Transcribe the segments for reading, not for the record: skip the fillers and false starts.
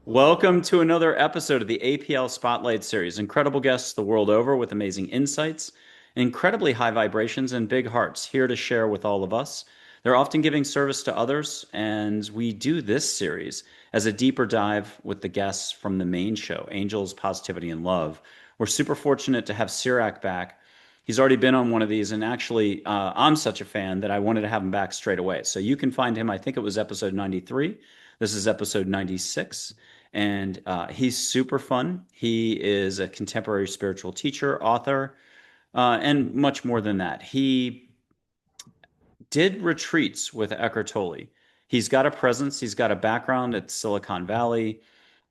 Welcome to another episode of the APL Spotlight Series. Incredible guests the world over with amazing insights, incredibly high vibrations, and big hearts here to share with all of us. They're often giving service to others, and we do this series as a deeper dive with the guests from the main show, Angels, Positivity, and Love. We're super fortunate to have Cirak back. He's already been on one of these, and actually, I'm such a fan that I wanted to have him back straight away. So you can find him, I think it was episode 93. This is episode 96, and he's super fun. He is a contemporary spiritual teacher, author, and much more than that. He did retreats with Eckhart Tolle. He's got a presence, he's got a background at Silicon Valley.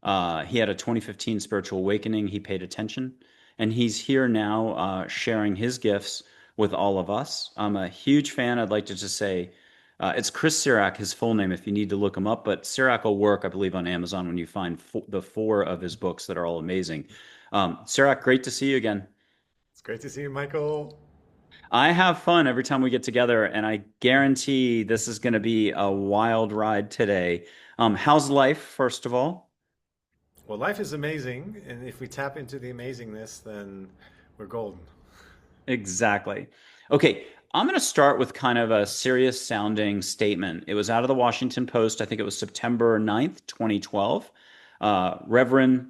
He had a 2015 spiritual awakening. He paid attention, and he's here now sharing his gifts with all of us. I'm a huge fan. I'd like to just say it's Chris Cirak, his full name, if you need to look him up. But Cirak will work, I believe, on Amazon when you find the four of his books that are all amazing. Cirak, great to see you again. It's great to see you, Michael. I have fun every time we get together, and I guarantee this is going to be a wild ride today. How's life, first of all? Well, life is amazing, and if we tap into the amazingness, then we're golden. Exactly. Okay, I'm going to start with kind of a serious sounding statement. It was out of the Washington Post. I think it was September 9th, 2012. Reverend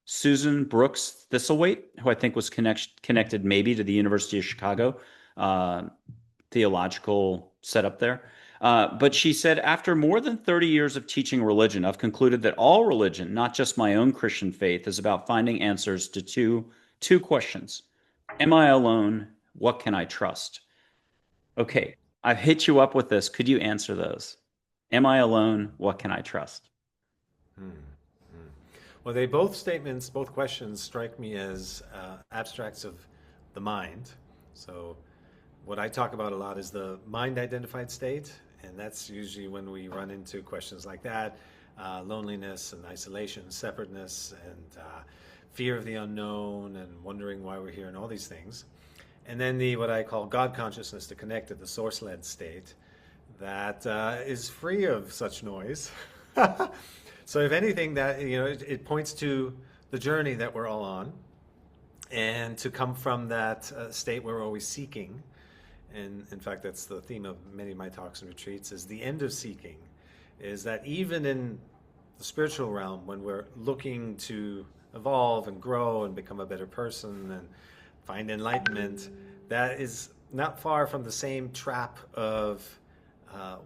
Susan Brooks Thistlethwaite, who I think was connected maybe to the University of Chicago uh, theological setup there. But she said, after more than 30 years of teaching religion, I've concluded that all religion, not just my own Christian faith, is about finding answers to two questions. Am I alone? What can I trust? Okay, I've hit you up with this. Could you answer those? Am I alone? What can I trust? Hmm. Hmm. Well, they both statements, both questions strike me as abstracts of the mind. So, what I talk about a lot is the mind identified state, and that's usually when we run into questions like that loneliness and isolation, separateness, and fear of the unknown, and wondering why we're here, and all these things. And then the what I call God consciousness, the connected, the source led state that is free of such noise. So, if anything, that it points to the journey that we're all on, and to come from that state where we're always seeking. And in fact, that's the theme of many of my talks and retreats: is the end of seeking. Is that even in the spiritual realm, when we're looking to evolve and grow and become a better person and find enlightenment, that is not far from the same trap of uh,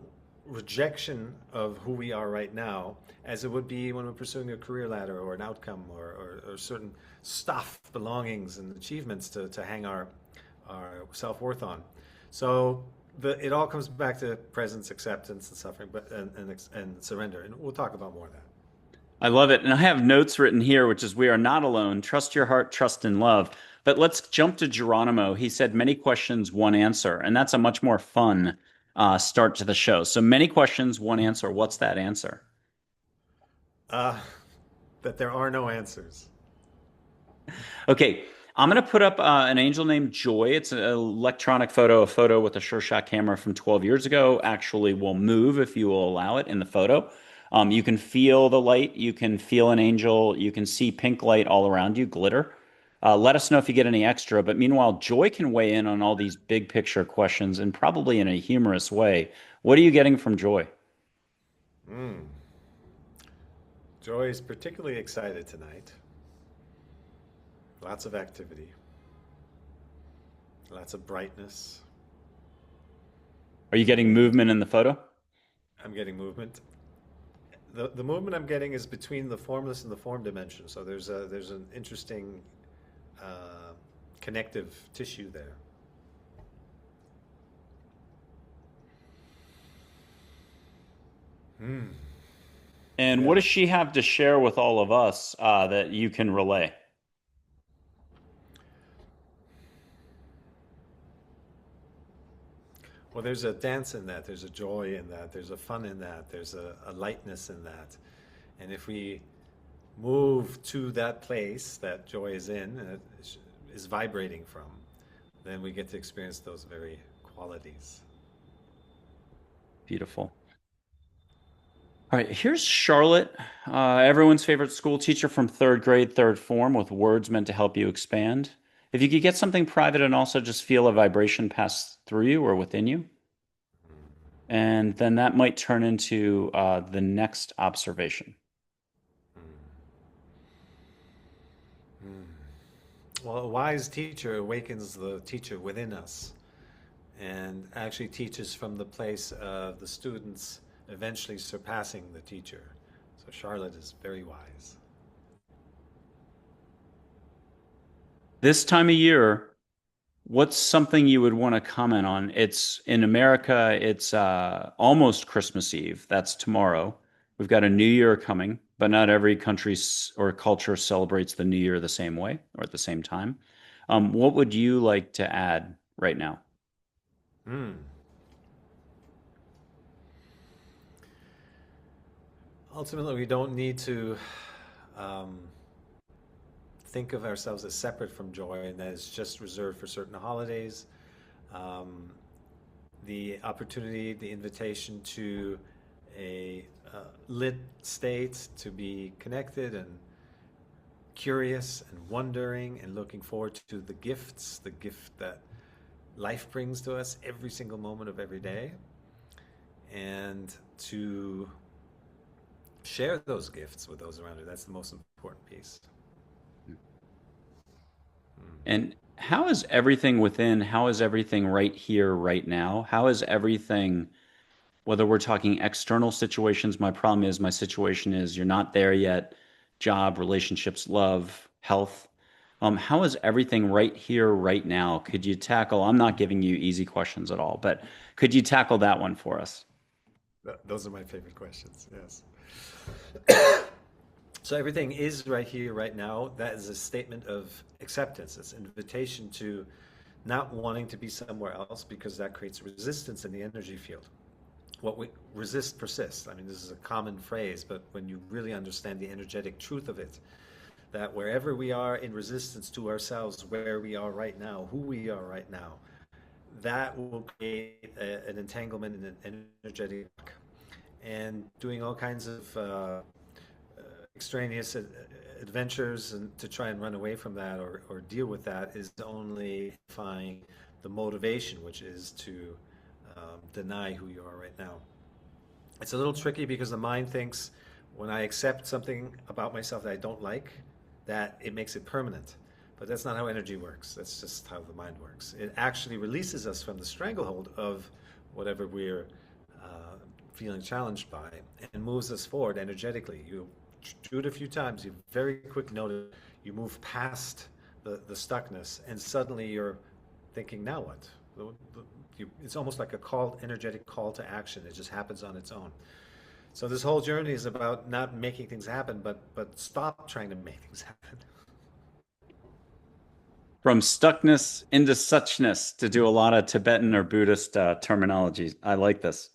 rejection of who we are right now as it would be when we're pursuing a career ladder or an outcome or certain stuff, belongings, and achievements to hang our self worth on. So it all comes back to presence, acceptance, and suffering, and surrender. And we'll talk about more of that. I love it. And I have notes written here, which is we are not alone. Trust your heart, trust in love. But let's jump to Geronimo. He said many questions, one answer. And that's a much more fun start to the show. So many questions, one answer. What's that answer? Uh, that there are no answers. Okay. I'm going to put up an angel named Joy. It's an electronic photo, a photo with a Sure Shot camera from 12 years ago. Actually, will move if you will allow it in the photo. You can feel the light. You can feel an angel. You can see pink light all around you, glitter. Let us know if you get any extra. But meanwhile, Joy can weigh in on all these big picture questions and probably in a humorous way. What are you getting from Joy? Mm. Joy is particularly excited tonight. Lots of activity, lots of brightness. Are you getting movement in the photo? I'm getting movement. The movement I'm getting is between the formless and the form dimension. So there's an interesting uh, connective tissue there. Hmm. And what does Yes. she have to share with all of us that you can relay? Well, there's a dance in that. There's a joy in that. There's a fun in that. There's a lightness in that. And if we move to that place that joy is in, is vibrating from, then we get to experience those very qualities. Beautiful. All right, here's Charlotte, everyone's favorite school teacher from third grade, third form, with words meant to help you expand. If you could get something private and also just feel a vibration pass through you or within you, and then that might turn into the next observation. Well, a wise teacher awakens the teacher within us and actually teaches from the place of the students eventually surpassing the teacher. So Charlotte is very wise. This time of year, what's something you would want to comment on? It's in America, it's almost Christmas Eve. That's tomorrow. We've got a new year coming, but not every country or culture celebrates the new year the same way or at the same time. What would you like to add right now? Mm. Ultimately, we don't need to um, think of ourselves as separate from joy and that it's just reserved for certain holidays. Um, the opportunity, the invitation to a lit state to be connected and curious and wondering and looking forward to the gifts, the gift that life brings to us every single moment of every day, and to share those gifts with those around you. That's the most important piece. And how is everything within? How is everything right here, right now? How is everything, whether we're talking external situations, my problem is my situation is you're not there yet, job, relationships, love, health. How is everything right here, right now? Could you tackle? I'm not giving you easy questions at all, but could you tackle that one for us? Those are my favorite questions. Yes. So everything is right here, right now. That is a statement of acceptance. It's an invitation to not wanting to be somewhere else because that creates resistance in the energy field. What we resist persists. I mean, this is a common phrase, but when you really understand the energetic truth of it, that wherever we are in resistance to ourselves, where we are right now, who we are right now, that will create an entanglement in an energetic and doing all kinds of extraneous adventures and to try and run away from that or deal with that is only find the motivation, which is to deny who you are right now. It's a little tricky because the mind thinks when I accept something about myself that I don't like, that it makes it permanent. But that's not how energy works. That's just how the mind works. It actually releases us from the stranglehold of whatever we're feeling challenged by and moves us forward energetically. You do it a few times, you very quickly notice you move past the stuckness, and suddenly you're thinking, now what? It's almost like a energetic call to action. It just happens on its own. So this whole journey is about not making things happen, but stop trying to make things happen. From stuckness into suchness to do a lot of Tibetan or Buddhist terminology. I like this.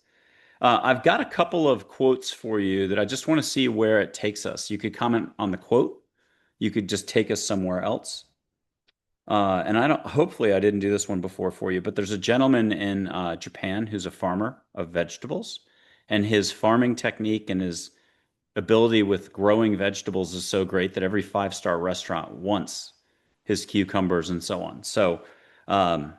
I've got a couple of quotes for you that I just want to see where it takes us. You could comment on the quote. You could just take us somewhere else. And I don't, hopefully I didn't do this one before for you, but there's a gentleman in Japan who's a farmer of vegetables, and his farming technique and his ability with growing vegetables is so great that every five-star restaurant wants his cucumbers and so on. So um,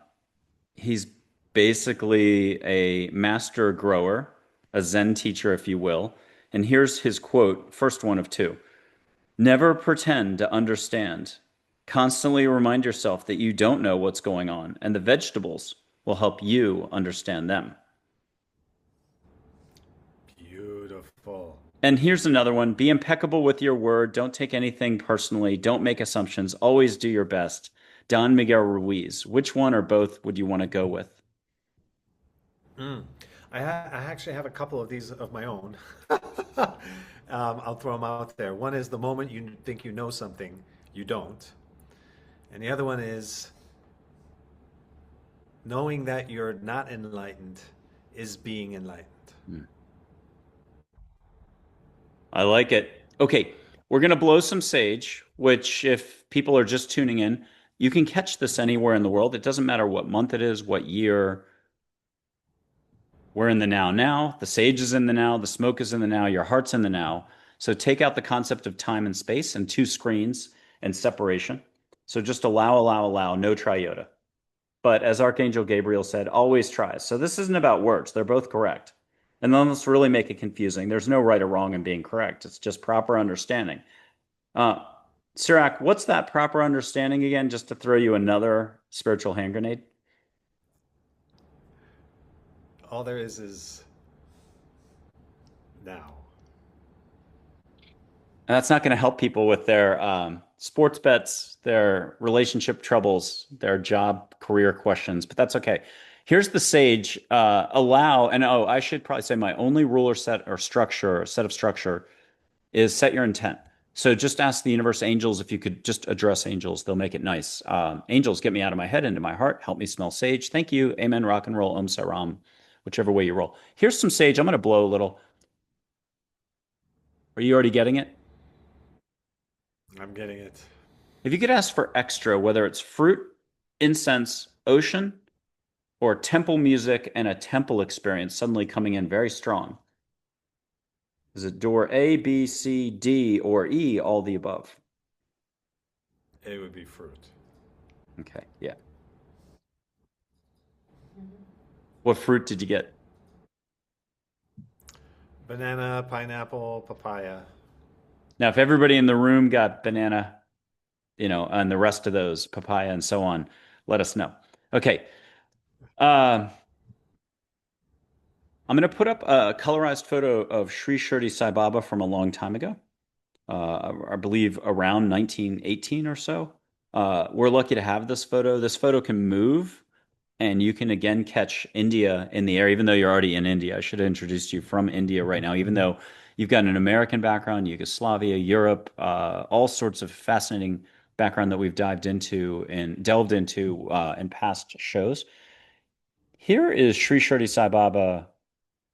he's basically a master grower, a Zen teacher, if you will. And here's his quote, first one of two. Never pretend to understand. Constantly remind yourself that you don't know what's going on, and the vegetables will help you understand them. Beautiful. And here's another one. Be impeccable with your word. Don't take anything personally. Don't make assumptions. Always do your best. Don Miguel Ruiz. Which one or both would you want to go with? Mm. I actually have a couple of these of my own. I'll throw them out there. One is the moment you think you know something, you don't. And the other one is knowing that you're not enlightened is being enlightened. Hmm. I like it. Okay, we're going to blow some sage, which, if people are just tuning in, you can catch this anywhere in the world. It doesn't matter what month it is, what year. We're in the now now. The sage is in the now. The smoke is in the now. Your heart's in the now. So take out the concept of time and space and two screens and separation. So just allow, allow, allow, no triota. But as Archangel Gabriel said, always try. So this isn't about words. They're both correct. And then let's really make it confusing. There's no right or wrong in being correct. It's just proper understanding. Uh, Cirak, what's that proper understanding again? Just to throw you another spiritual hand grenade. All there is now. And that's not going to help people with their sports bets, their relationship troubles, their job career questions, but that's okay. Here's the sage. Allow, and oh, I should probably say my only rule or set or structure, set of structure is set your intent. So just ask the universe angels if you could just address angels. They'll make it nice. Angels, get me out of my head into my heart. Help me smell sage. Thank you. Amen. Rock and roll. Om Saram. Whichever way you roll. Here's some sage. I'm going to blow a little. Are you already getting it? I'm getting it. If you could ask for extra, whether it's fruit, incense, ocean, or temple music and a temple experience suddenly coming in very strong, is it door A, B, C, D, or E, all the above? It would be fruit. Okay, yeah. What fruit did you get? Banana, pineapple, papaya. Now, if everybody in the room got banana, and the rest of those, papaya and so on, let us know. Okay. Uh, I'm going to put up a colorized photo of Sri Shirdi Sai Baba from a long time ago. I believe around 1918 or so. We're lucky to have this photo. This photo can move, and you can again catch India in the air, even though you're already in India. I should have introduced you from India right now, even though you've got an American background, Yugoslavia, Europe, all sorts of fascinating background that we've dived into and delved into in past shows. Here is Sri Shirdi Sai Baba.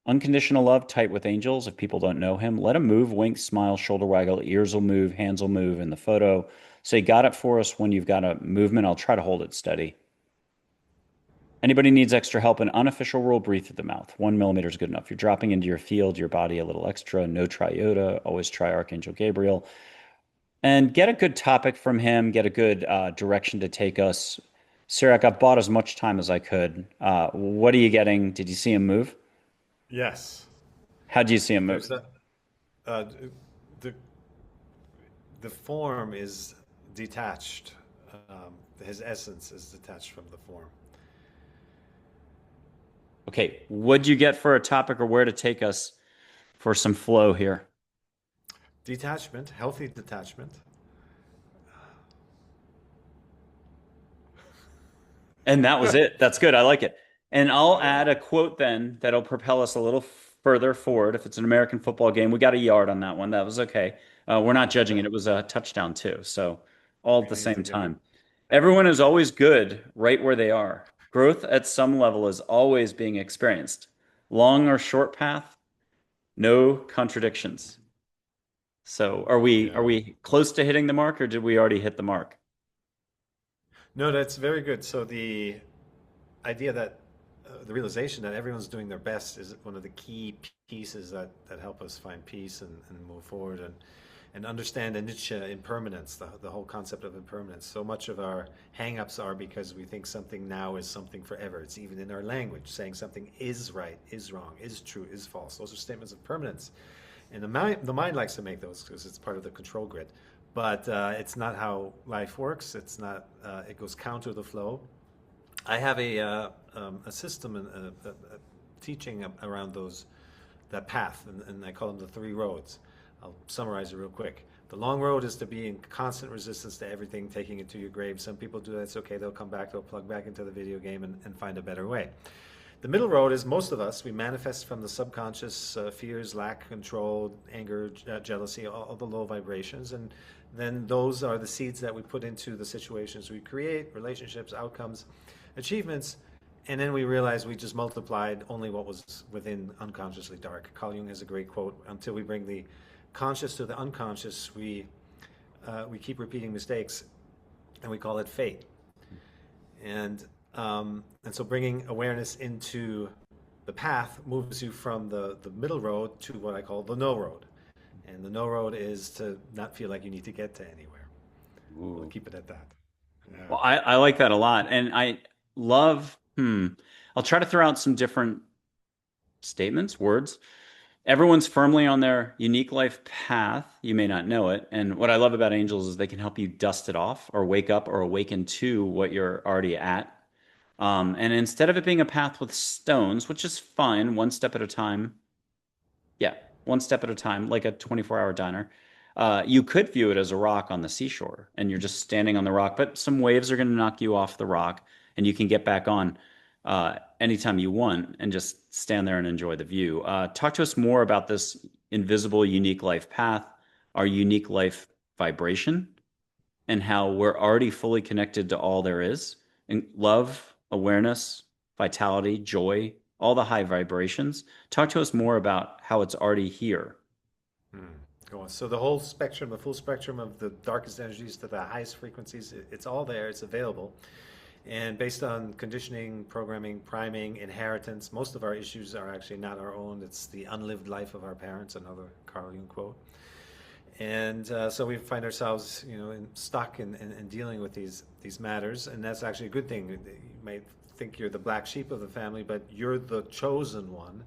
Unconditional love, tight with angels. If people don't know him, let him move, wink, smile, shoulder waggle, ears will move, hands will move in the photo. Say, got it for us when you've got a movement. I'll try to hold it steady. Anybody needs extra help? An unofficial rule, breathe through the mouth. 1 millimeter is good enough. You're dropping into your field, your body a little extra. No triota. Always try Archangel Gabriel. And get a good topic from him. Get a good direction to take us. Cirak, I've bought as much time as I could. What are you getting? Did you see him move? Yes. How do you see him move? There's that. Uh, the the form is detached. His essence is detached from the form. Okay, what'd you get for a topic or where to take us for some flow here? Detachment, healthy detachment. And that was it. That's good. I like it. And I'll add a quote then that'll propel us a little further forward. If it's an American football game, we got a yard on that one. That was okay. We're not judging it. It was a touchdown too. So all at the He's a same good one. time. Everyone is always good right where they are. Growth at some level is always being experienced. Long or short path, no contradictions. So are Yeah. we close to hitting the mark or did we already hit the mark? No, that's very good. So the idea that the realization that everyone's doing their best is one of the key pieces that help us find peace and move forward and understand anicca, impermanence, the whole concept of impermanence. So much of our hangups are because we think something now is something forever. It's even in our language, saying something is right, is wrong, is true, is false. Those are statements of permanence. And the mind likes to make those because it's part of the control grid. But it's not how life works. It's not. It goes counter the flow. I have a system and a teaching around that path, and I call them the three roads. I'll summarize it real quick. The long road is to be in constant resistance to everything, taking it to your grave. Some people do that. It's okay. They'll come back. They'll plug back into the video game and find a better way. The middle road is most of us. We manifest from the subconscious fears, lack, control, anger, jealousy, all the low vibrations, and then those are the seeds that we put into the situations we create, relationships, outcomes, achievements, and then we realize we just multiplied only what was within unconsciously dark. Carl Jung has a great quote: "Until we bring the conscious to the unconscious, we keep repeating mistakes, and we call it fate." And so bringing awareness into the path moves you from the middle road to what I call the no road. And the no road is to not feel like you need to get to anywhere. We'll Ooh. keep it at that. Yeah. Well, I like that a lot. And I love, I'll try to throw out some different statements, words. Everyone's firmly on their unique life path. You may not know it. And what I love about angels is they can help you dust it off or wake up or awaken to what you're already at. And instead of it being a path with stones, which is fine, one step at a time, yeah, one step at a time, like a 24-hour diner. You could view it as a rock on the seashore, and you're just standing on the rock, but some waves are going to knock you off the rock, and you can get back on anytime you want and just stand there and enjoy the view. Talk to us more about this invisible, unique life path, our unique life vibration, and how we're already fully connected to all there is, and love, awareness, vitality, joy, all the high vibrations. Talk to us more about how it's already here. Hmm. Go on. So the whole spectrum, the full spectrum of the darkest energies to the highest frequencies, it's all there, it's available. And based on conditioning, programming, priming, inheritance, most of our issues are actually not our own. It's the unlived life of our parents, another Carl Jung quote. And so we find ourselves, stuck in dealing with these matters, and that's actually a good thing. You might think you're the black sheep of the family, but you're the chosen one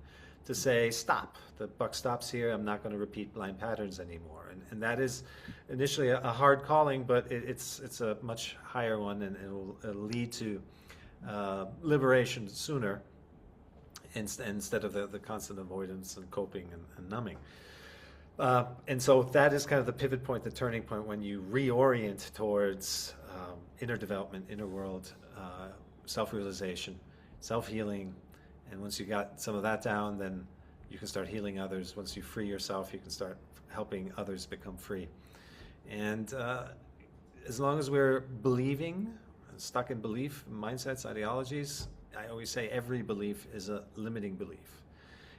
to say, stop. The buck stops here. I'm not going to repeat blind patterns anymore. And that is initially a hard calling, but it's a much higher one, and it'll lead to liberation sooner instead of the constant avoidance and coping and numbing. And so that is kind of the pivot point, the turning point when you reorient towards inner development, inner world, self-realization, self-healing. And once you got some of that down, then you can start healing others. Once you free yourself, you can start helping others become free. And as long as we're believing, stuck in belief, mindsets, ideologies, I always say every belief is a limiting belief.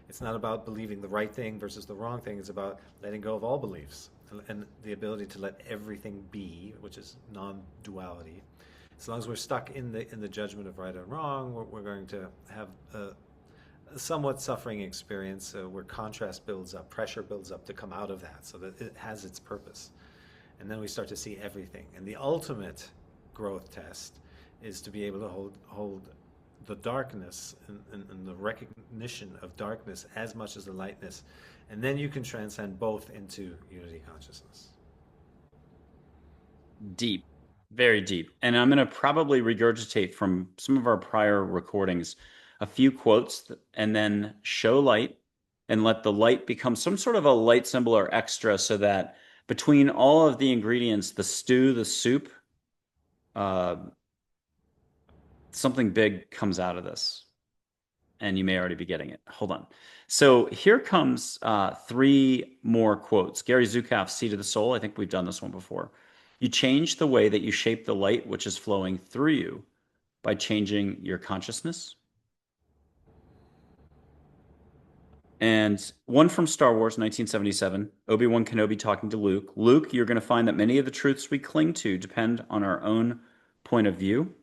It's not about believing the right thing versus the wrong thing. It's about letting go of all beliefs and the ability to let everything be, which is non-duality. As long as we're stuck in the judgment of right and wrong, we're going to have a somewhat suffering experience where contrast builds up, pressure builds up to come out of that so that it has its purpose. And then we start to see everything. And the ultimate growth test is to be able to hold the darkness and the recognition of darkness as much as the lightness. And then you can transcend both into unity consciousness. Deep, very deep. And I'm going to probably regurgitate from some of our prior recordings a few quotes and then show light and let the light become some sort of a light symbol or extra so that between all of the ingredients, the stew, the soup, uh, something big comes out of this. And you may already be getting it. Hold on. So here comes three more quotes. Gary Zukav's Seed of the Soul. I think we've done this one before. You change the way that you shape the light which is flowing through you by changing your consciousness. And one from Star Wars, 1977, Obi-Wan Kenobi talking to Luke. Luke, you're going to find that many of the truths we cling to depend on our own point of view.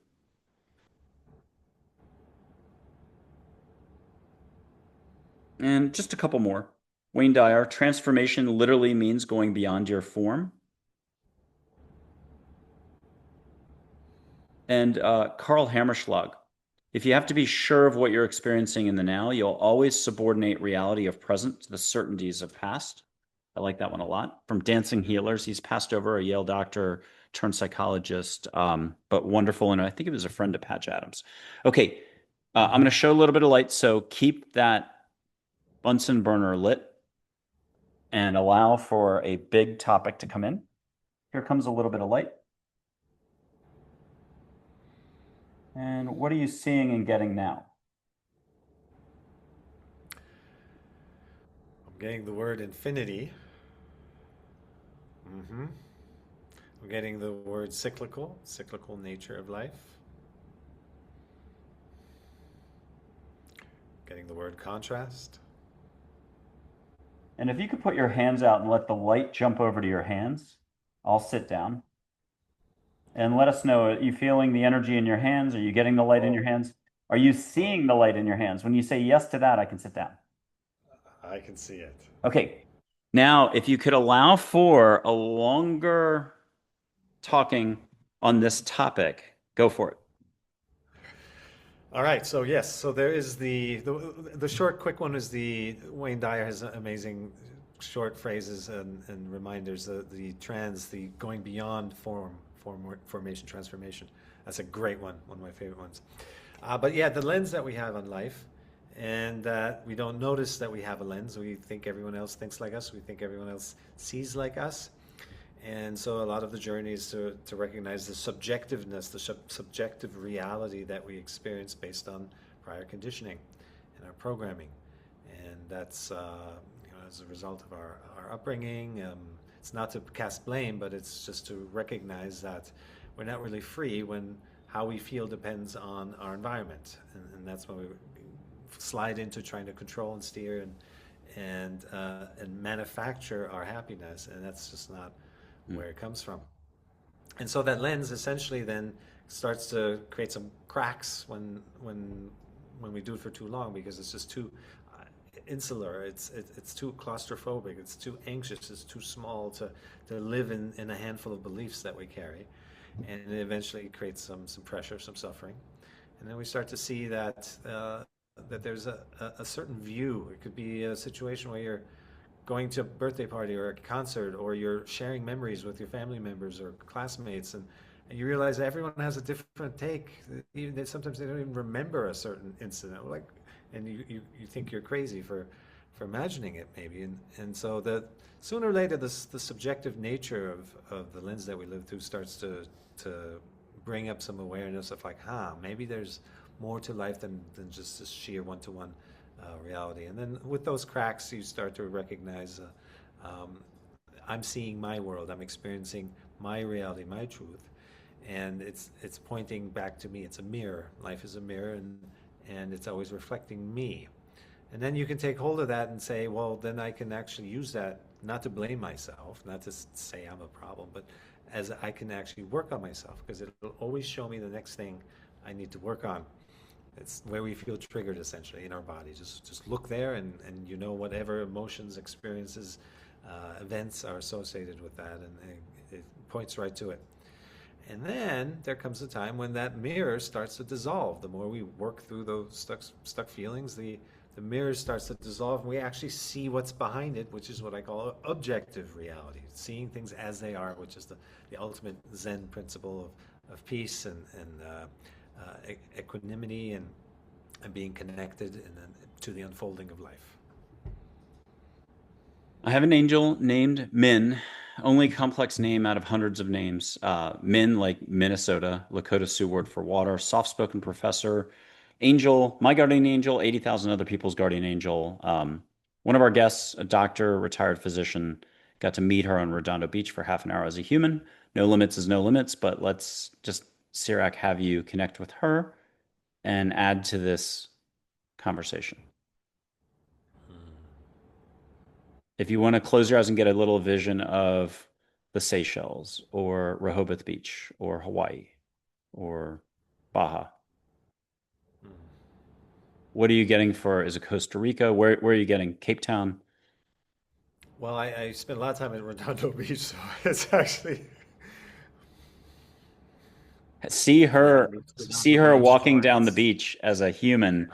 And just a couple more. Wayne Dyer, transformation literally means going beyond your form. And Karl Hammerschlag, if you have to be sure of what you're experiencing in the now, you'll always subordinate reality of present to the certainties of past. I like that one a lot. From Dancing Healers, he's passed over, a Yale doctor turned psychologist, but wonderful. And I think he was a friend of Patch Adams. Okay, I'm going to show a little bit of light. So keep that Bunsen burner lit and allow for a big topic to come in. Here comes a little bit of light. And what are you seeing and getting now? I'm getting the word infinity. I'm getting the word cyclical nature of life. Getting the word contrast. And if you could put your hands out and let the light jump over to your hands, I'll sit down. And let us know, are you feeling the energy in your hands? Are you getting the light in your hands? Are you Oh, seeing the light in your hands? When you say yes to that, I can sit down. I can see it. Okay. Now, if you could allow for a longer talking on this topic, go for it. All right, so yes, so there is the short, quick one is the Wayne Dyer has amazing short phrases and reminders. The going beyond formation, transformation. That's a great one of my favorite ones. But yeah, the lens that we have on life, and we don't notice that we have a lens. We think everyone else thinks like us. We think everyone else sees like us. And so a lot of the journey is to recognize the subjectiveness, the subjective reality that we experience based on prior conditioning and our programming. And that's as a result of our upbringing. It's not to cast blame, but it's just to recognize that we're not really free when how we feel depends on our environment. And that's when we slide into trying to control and steer and manufacture our happiness. And that's just not Mm. where it comes from. And so that lens essentially then starts to create some cracks when we do it for too long because it's just too insular. It's too claustrophobic. It's too anxious. It's too small to live in a handful of beliefs that we carry, and it eventually creates some pressure, some suffering, and then we start to see that there's a certain view. It could be a situation where you're going to a birthday party or a concert, or you're sharing memories with your family members or classmates, and you realize everyone has a different take. Even sometimes they don't even remember a certain incident, like, and you think you're crazy for imagining it maybe, and so the sooner or later the subjective nature of the lens that we live through starts to bring up some awareness of like, maybe there's more to life than just this sheer one-to-one reality. And then with those cracks, you start to recognize I'm seeing my world, I'm experiencing my reality, my truth, and it's pointing back to me. It's a mirror. Life is a mirror, and it's always reflecting me. And then you can take hold of that and say, well, then I can actually use that not to blame myself, not to say I'm a problem, but as I can actually work on myself because it'll always show me the next thing I need to work on. It's where we feel triggered essentially in our body. Just look there, and whatever emotions, experiences, events are associated with that, and it points right to it. And then there comes a time when that mirror starts to dissolve. The more we work through those stuck feelings, the mirror starts to dissolve, and we actually see what's behind it, which is what I call objective reality, seeing things as they are, which is the ultimate Zen principle of peace and equanimity and being connected to the unfolding of life. I have an angel named Minn, only complex name out of hundreds of names. Minn, like Minnesota, Lakota Sioux word for water, soft-spoken professor, angel, my guardian angel, 80,000 other people's guardian angel. One of our guests, a doctor, retired physician, got to meet her on Redondo Beach for half an hour as a human. No limits is no limits, but let's just, Cirak, have you connect with her and add to this conversation. If you want to close your eyes and get a little vision of the Seychelles or Rehoboth Beach or Hawaii or Baja, what are you getting for? Is it Costa Rica? Where are you getting? Cape Town? Well, I spent a lot of time at Redondo Beach, so it's actually See her, see Redondo her Beach, walking down the Florence. beach as a human,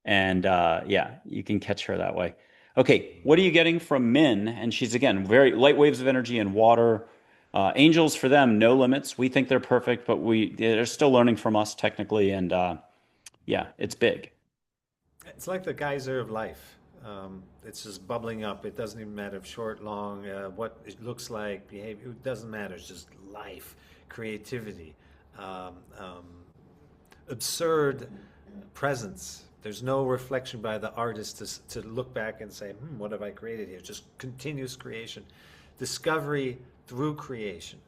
and yeah, you can catch her that way. Okay, what are you getting from Min? And she's again very light waves of energy and water. Angels for them, no limits. We think they're perfect, but they're still learning from us technically, and yeah, it's big. It's like the geyser of life. It's just bubbling up. It doesn't even matter if short, long, what it looks like, behavior. It doesn't matter. It's just life, creativity, um, um, absurd presence. There's no reflection by the artist to look back and say, what have I created here? Just continuous creation, discovery through creation.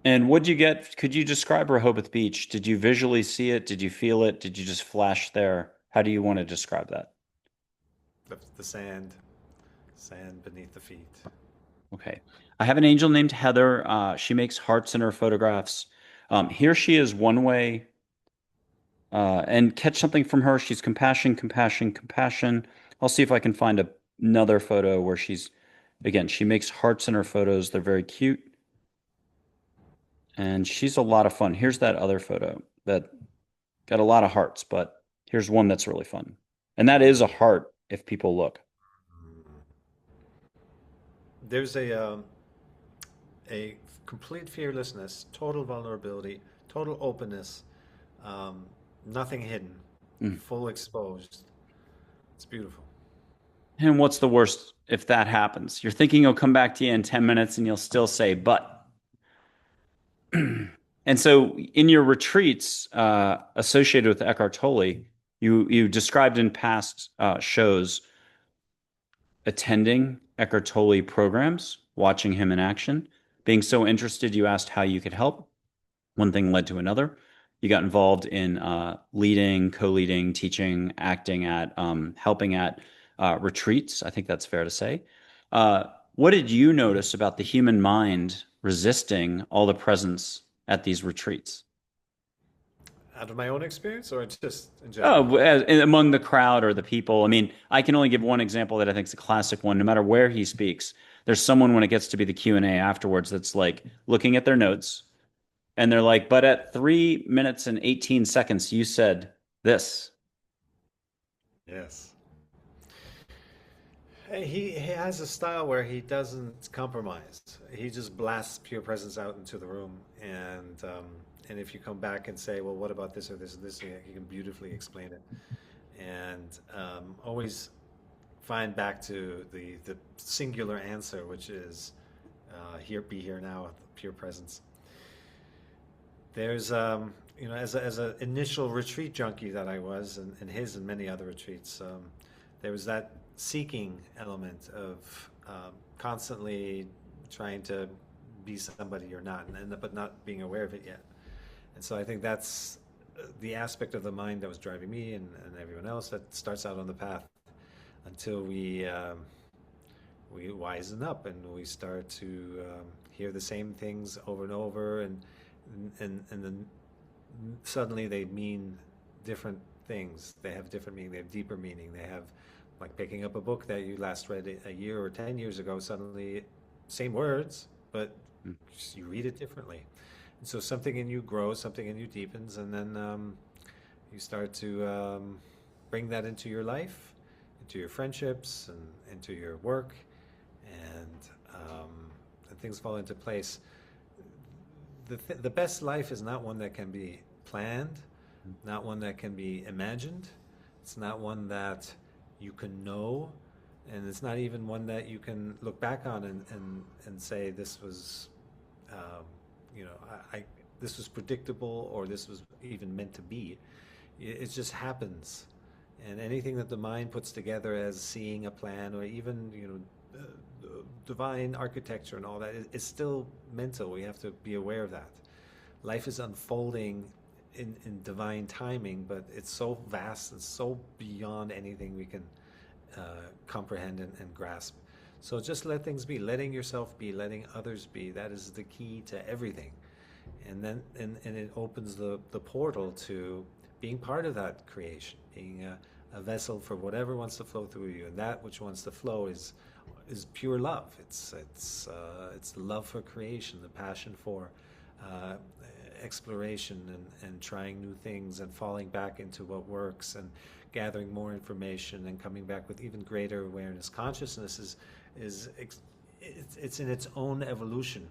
And what'd you get? Could you describe Rehoboth Beach? Did you visually see it? Did you feel it? Did you just flash there? How do you want to describe that? The sand beneath the feet. Okay. I have an angel named Heather. She makes hearts in her photographs. Here she is one way, and catch something from her. She's compassion, compassion, compassion. I'll see if I can find another photo where again, she makes hearts in her photos. They're very cute. And she's a lot of fun. Here's that other photo that got a lot of hearts, but here's one that's really fun. And that is a heart if people look. There's a complete fearlessness, total vulnerability, total openness, nothing hidden, Mm. full exposed. It's beautiful. And what's the worst if that happens? You're thinking he'll come back to you in 10 minutes and you'll still say, but. And so in your retreats associated with Eckhart Tolle, you described in past shows attending Eckhart Tolle programs, watching him in action, being so interested, you asked how you could help. One thing led to another. You got involved in leading, co-leading, teaching, acting at, helping at retreats. I think that's fair to say. Uh, what did you notice about the human mind resisting all the presence at these retreats? Out of my own experience or just in general? Oh, among the crowd or the people. I mean, I can only give one example that I think is a classic one. No matter where he speaks, there's someone when it gets to be the Q&A afterwards that's like looking at their notes and they're like, but at 3 minutes and 18 seconds, you said this. Yes. He has a style where he doesn't compromise. He just blasts pure presence out into the room, and if you come back and say, well, what about this or this or this, he can beautifully explain it, and always find back to the singular answer, which is here, be here now, with pure presence. There's as a initial retreat junkie that I was, and his and many other retreats, there was that seeking element of constantly trying to be somebody you're not, but not being aware of it yet. And so I think that's the aspect of the mind that was driving me and everyone else that starts out on the path until we wisen up and we start to hear the same things over and over, and then suddenly they mean different things. They have different meaning. They have deeper meaning. They have, like picking up a book that you last read a year or 10 years ago. Suddenly, same words, but you read it differently. And so something in you grows, something in you deepens, and then you start to bring that into your life, into your friendships, and into your work, and things fall into place. The best life is not one that can be planned, not one that can be imagined. It's not one that you can know, and it's not even one that you can look back on and say this was, this was predictable or this was even meant to be. It just happens, and anything that the mind puts together as seeing a plan or even divine architecture and all that is still mental. We have to be aware of that. Life is unfolding in divine timing, but it's so vast and so beyond anything we can comprehend and grasp. So just let things be, letting yourself be, letting others be. That is the key to everything. And then and it opens the portal to being part of that creation, being a vessel for whatever wants to flow through you. And that which wants to flow is pure love. It's the love for creation, the passion for uh, exploration and trying new things and falling back into what works and gathering more information and coming back with even greater awareness. Consciousness is it's in its own evolution,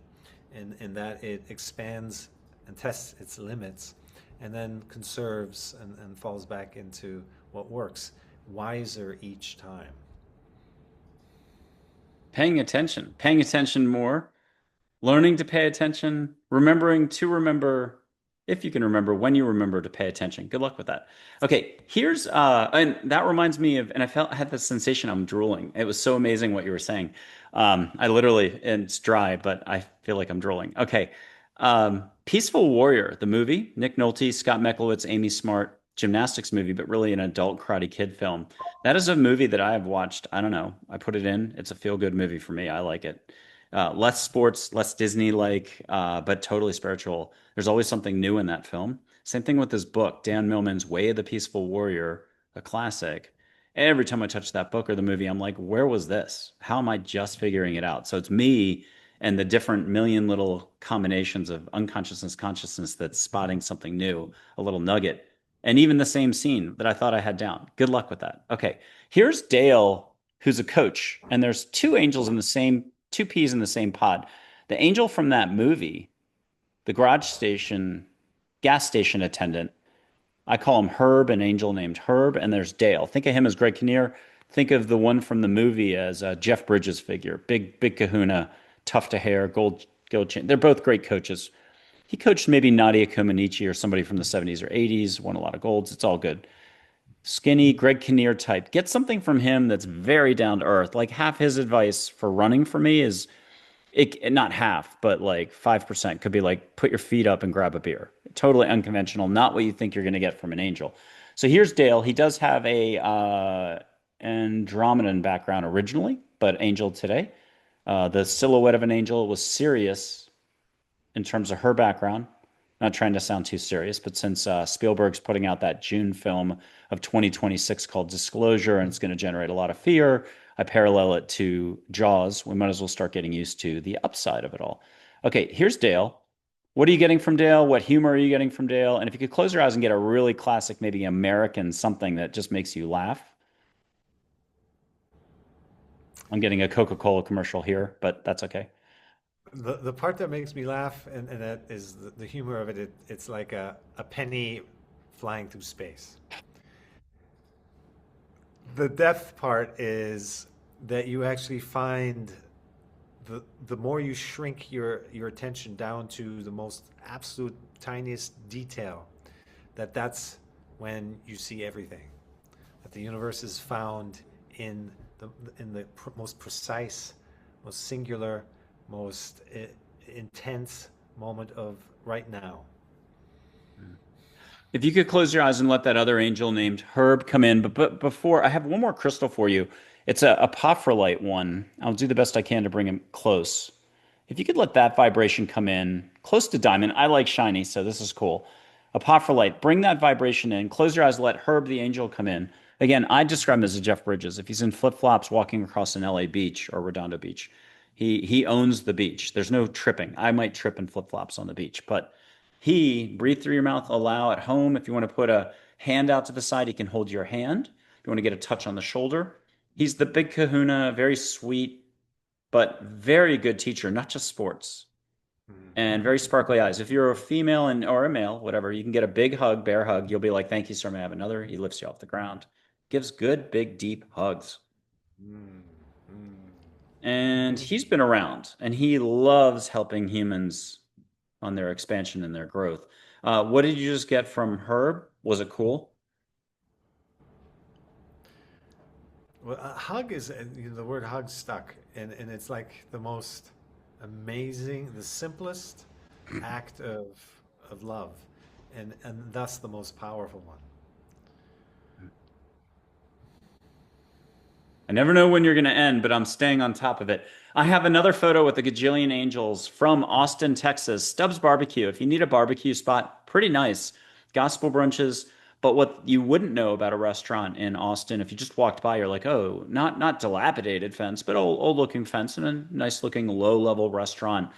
in that it expands and tests its limits and then conserves and falls back into what works, wiser each time. Paying attention more, learning to pay attention, remembering to remember, if you can remember when you remember to pay attention. Good luck with that. Okay, here's and that reminds me of, and I had this sensation I'm drooling. It was so amazing what you were saying. I literally, and it's dry, but I feel like I'm drooling. Okay. Peaceful Warrior, the movie, Nick Nolte, Scott Meklowitz, Amy Smart, gymnastics movie, but really an adult Karate Kid film. That is a movie that I have watched. I don't know. I put it in. It's a feel-good movie for me. I like it. Less sports, less Disney-like, but totally spiritual. There's always something new in that film. Same thing with this book, Dan Millman's Way of the Peaceful Warrior, a classic. Every time I touch that book or the movie, I'm like, where was this? How am I just figuring it out? So it's me and the different million little combinations of unconsciousness, consciousness that's spotting something new, a little nugget. And even the same scene that I thought I had down. Good luck with that. Okay, here's Dale, who's a coach, and there's two angels in the same, two peas in the same pod. The angel from that movie, the garage station, gas station attendant, I call him Herb, an angel named Herb, and there's Dale. Think of him as Greg Kinnear. Think of the one from the movie as Jeff Bridges' figure, big kahuna, tough to hair, gold chain. They're both great coaches. He coached maybe Nadia Comaneci or somebody from the 70s or 80s, won a lot of golds. It's all good. Skinny Greg Kinnear type. Get something from him that's very down to earth. Like half his advice for running for me is not half, but like 5% could be like put your feet up and grab a beer. Totally unconventional, not what you think you're going to get from an angel. So here's Dale. He does have a Andromedan background originally, but angel today. The silhouette of an angel was Sirius in terms of her background. Not trying to sound too serious, but since Spielberg's putting out that June film of 2026 called Disclosure, and it's going to generate a lot of fear, I parallel it to Jaws. We might as well start getting used to the upside of it all. Okay, here's Dale. What are you getting from Dale? What humor are you getting from Dale? And if you could close your eyes and get a really classic, maybe American something that just makes you laugh. I'm getting a Coca-Cola commercial here, but that's okay. The part that makes me laugh, and that is the humor of it, it's like a penny flying through space. The depth part is that you actually find the more you shrink your attention down to the most absolute tiniest detail, that's when you see everything. That the universe is found in the most precise, most singular, most intense moment of right now. If you could close your eyes and let that other angel named Herb come in, but before I have one more crystal for you. It's a apophyllite one. I'll do the best I can to bring him close. If you could let that vibration come in close to diamond, I like shiny, so this is cool. Apophyllite, bring that vibration in. Close your eyes, let Herb the angel come in. Again, I describe him as a Jeff Bridges. If he's in flip flops walking across an LA beach or Redondo Beach, he owns the beach. There's no tripping. I might trip in flip flops on the beach, but he breathe through your mouth. Allow at home. If you want to put a hand out to the side, he can hold your hand. If you want to get a touch on the shoulder, he's the big Kahuna, very sweet, but very good teacher, not just sports, and very sparkly eyes. If you're a female and or a male, whatever, you can get a big hug, bear hug. You'll be like, "Thank you, sir. May I have another?" He lifts you off the ground, gives good, big, deep hugs. Mm, mm. And he's been around and he loves helping humans on their expansion and their growth. What did you just get from Herb? Was it cool? Well, a hug is the word hug stuck, and it's like the most amazing, the simplest act of love, and thus the most powerful one. I never know when you're going to end, but I'm staying on top of it. I have another photo with a gajillion angels from Austin, Texas. Stubbs Barbecue. If you need a barbecue spot, pretty nice. Gospel brunches. But what you wouldn't know about a restaurant in Austin, if you just walked by, you're like, oh, not dilapidated fence, but old looking fence and a nice looking low level restaurant.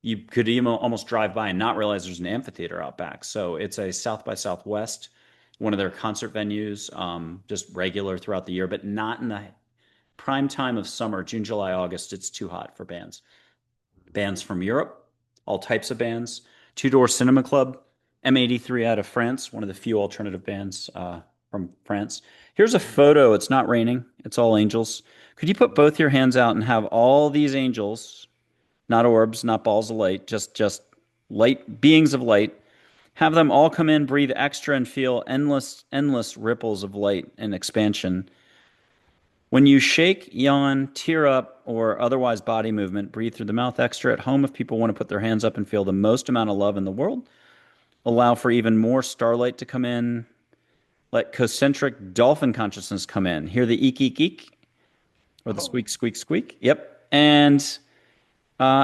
You could even almost drive by and not realize there's an amphitheater out back. So it's a South by Southwest, one of their concert venues, just regular throughout the year, but not in the prime time of summer, June, July, August. It's too hot for bands. Bands from Europe, all types of bands. Two Door Cinema Club, M83 out of France, one of the few alternative bands from France. Here's a photo. It's not raining. It's all angels. Could you put both your hands out and have all these angels, not orbs, not balls of light, just light beings of light, have them all come in, breathe extra, and feel endless ripples of light and expansion. When you shake, yawn, tear up, or otherwise body movement, breathe through the mouth extra. At home, if people want to put their hands up and feel the most amount of love in the world, allow for even more starlight to come in. Let concentric dolphin consciousness come in. Hear the eek, eek, eek, or the Oh, squeak, squeak, squeak. Yep. And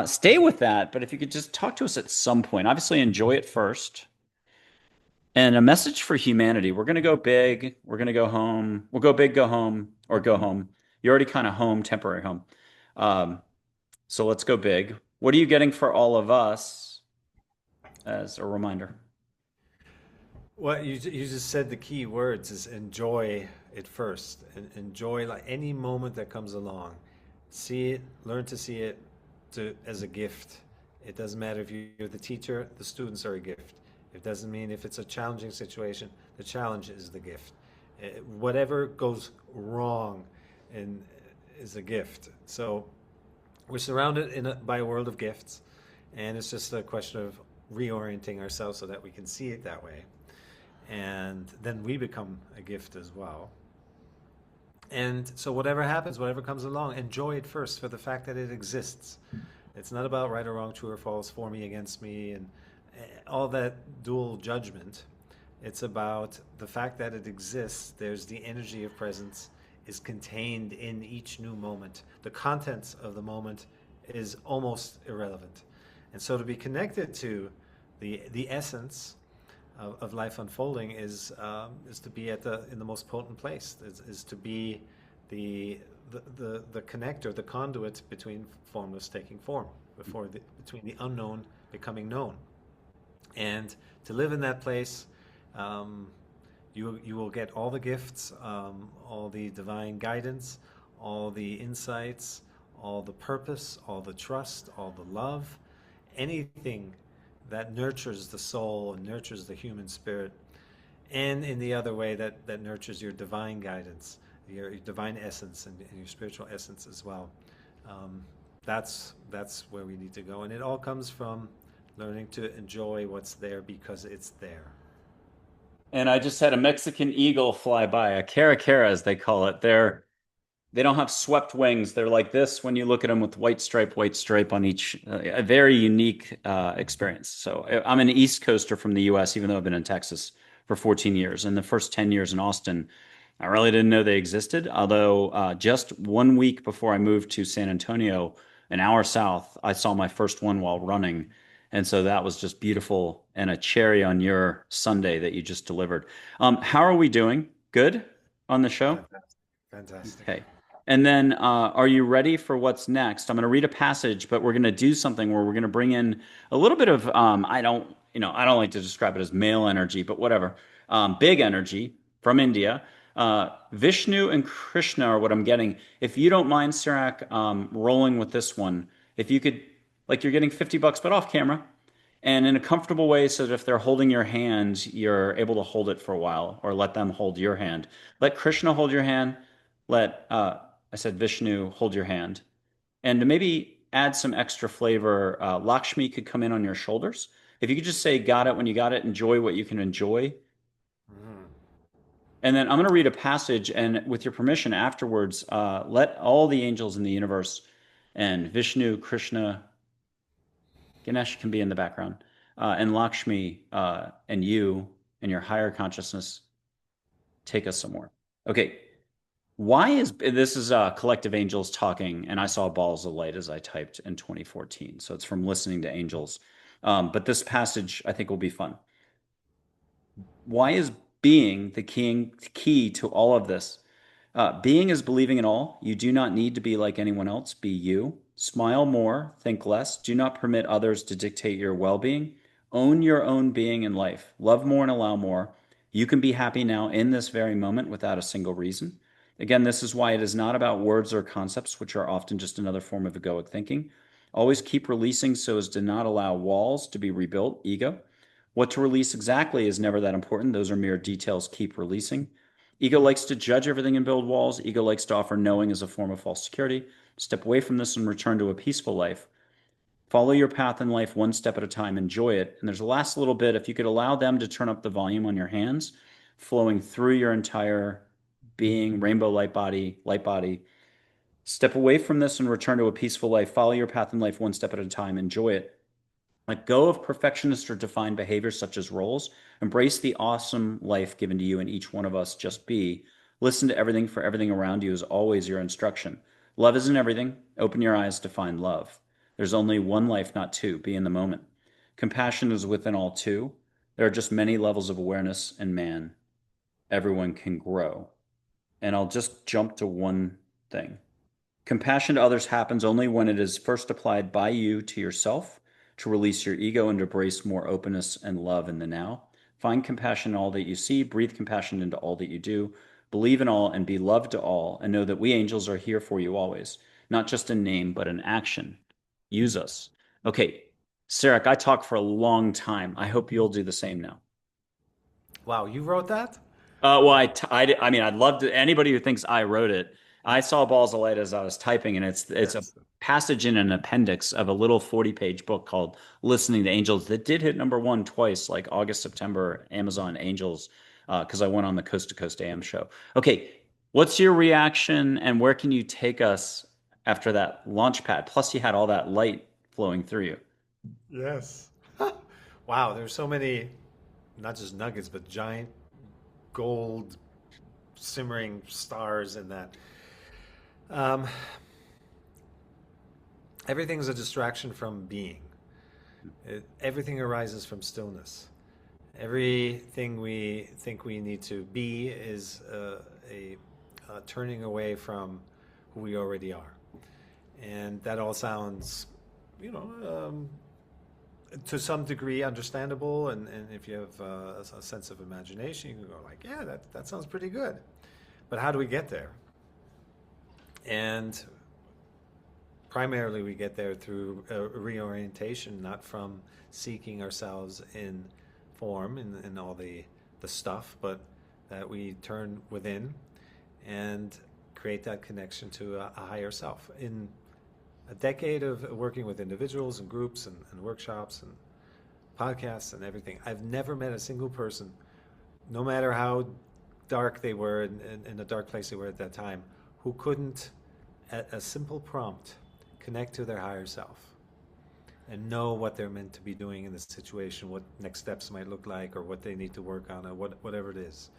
Stay with that, but if you could just talk to us at some point, obviously enjoy it first. And a message for humanity. We're going to go big. We're going to go home. We'll go big, go home, or go home. You're already kind of home, temporary home. Um, so let's go big. What are you getting for all of us as a reminder? Well, you just said the key words is enjoy it first, and enjoy like any moment that comes along. See it, learn to see it as a gift. It doesn't matter if you're the teacher, the students are a gift. It doesn't mean if it's a challenging situation, the challenge is the gift. Whatever goes wrong in, is a gift. So we're surrounded by a world of gifts, and it's just a question of reorienting ourselves so that we can see it that way. And then we become a gift as well. And so, whatever happens, whatever comes along, enjoy it first for the fact that it exists. It's not about right or wrong, true or false, for me, against me, and all that dual judgment. It's about the fact that it exists. There's the energy of presence is contained in each new moment. The contents of the moment is almost irrelevant. And so to be connected to the essence of life unfolding is to be in the most potent place, is to be the the connector, the conduit between formless taking form, between the unknown becoming known. And to live in that place, you will get all the gifts, all the divine guidance, all the insights, all the purpose, all the trust, all the love, anything that nurtures the soul and nurtures the human spirit, and in the other way that nurtures your divine guidance, your divine essence, and your spiritual essence as well. Um, that's where we need to go, and it all comes from learning to enjoy what's there because it's there. And I just had a Mexican eagle fly by, a caracara as they call it. They don't have swept wings. They're like this when you look at them with white stripe on each. A very unique experience. So I'm an East Coaster from the U.S., even though I've been in Texas for 14 years. And the first 10 years in Austin, I really didn't know they existed. Although just 1 week before I moved to San Antonio, an hour south, I saw my first one while running. And so that was just beautiful and a cherry on your Sunday that you just delivered. How are we doing? Good on the show? Fantastic. Fantastic. Okay. And then, are you ready for what's next? I'm going to read a passage, but we're going to do something where we're going to bring in a little bit of, I don't like to describe it as male energy, but whatever. Big energy from India. Vishnu and Krishna are what I'm getting. If you don't mind, Cirak, rolling with this one, if you could, like you're getting $50, but off camera and in a comfortable way so that if they're holding your hand, you're able to hold it for a while or let them hold your hand. Let Krishna hold your hand. Let I said Vishnu hold your hand. And to maybe add some extra flavor, Lakshmi could come in on your shoulders. If you could just say, got it when you got it, enjoy what you can enjoy. Mm. And then I'm going to read a passage, and with your permission afterwards, let all the angels in the universe and Vishnu, Krishna, Ganesh can be in the background, and Lakshmi and you and your higher consciousness take us somewhere. Okay, why is this is Collective Angels talking, and I saw balls of light as I typed in 2014. So it's from listening to angels. But this passage I think will be fun. Why is being the key to all of this? Being is believing in all. You do not need to be like anyone else. Be you. Smile more, think less. Do not permit others to dictate your well being. Own your own being in life. Love more and allow more. You can be happy now in this very moment without a single reason. Again, this is why it is not about words or concepts, which are often just another form of egoic thinking. Always keep releasing so as to not allow walls to be rebuilt, ego. What to release exactly is never that important. Those are mere details. Keep releasing. Ego likes to judge everything and build walls. Ego likes to offer knowing as a form of false security. Step away from this and return to a peaceful life. Follow your path in life one step at a time. Enjoy it. And there's a last little bit. If you could allow them to turn up the volume on your hands, flowing through your entire being, rainbow light body, light body. Step away from this and return to a peaceful life. Follow your path in life one step at a time. Enjoy it. Let go of perfectionist or defined behaviors such as roles. Embrace the awesome life given to you and each one of us. Just be. Listen to everything, for everything around you is always your instruction. Love isn't everything. Open your eyes to find love. There's only one life, not two. Be in the moment. Compassion is within all too. There are just many levels of awareness in man. Everyone can grow. And I'll just jump to one thing. Compassion to others happens only when it is first applied by you to yourself to release your ego and embrace more openness and love in the now. Find compassion in all that you see, breathe compassion into all that you do, believe in all and be loved to all, and know that we angels are here for you always, not just in name, but in action. Use us. Okay, Cirak, I talk for a long time. I hope you'll do the same now. Wow, you wrote that? Well, I mean, I'd love to. Anybody who thinks I wrote it, I saw balls of light as I was typing, and it's a Yes. passage in an appendix of a little 40-page book called "Listening to Angels" that did hit number one twice, like August, September, Amazon Angels, because I went on the Coast to Coast AM show. Okay, what's your reaction, and where can you take us after that launch pad? Plus, you had all that light flowing through you. Yes. Wow, there's so many, not just nuggets, but giant gold simmering stars in that. Um, Everything's a distraction from being. Everything arises from stillness. Everything we think we need to be is a turning away from who we already are. And that all sounds, you know, to some degree understandable. And if you have a sense of imagination, you can go like, yeah, that sounds pretty good. But how do we get there? And primarily we get there through a reorientation, not from seeking ourselves in form in all the stuff, but that we turn within and create that connection to a higher self. In a decade of working with individuals and groups and workshops and podcasts and everything, I've never met a single person, no matter how dark they were in the dark place they were at that time, who couldn't, at a simple prompt, connect to their higher self and know what they're meant to be doing in this situation, what next steps might look like, or what they need to work on, or whatever it is.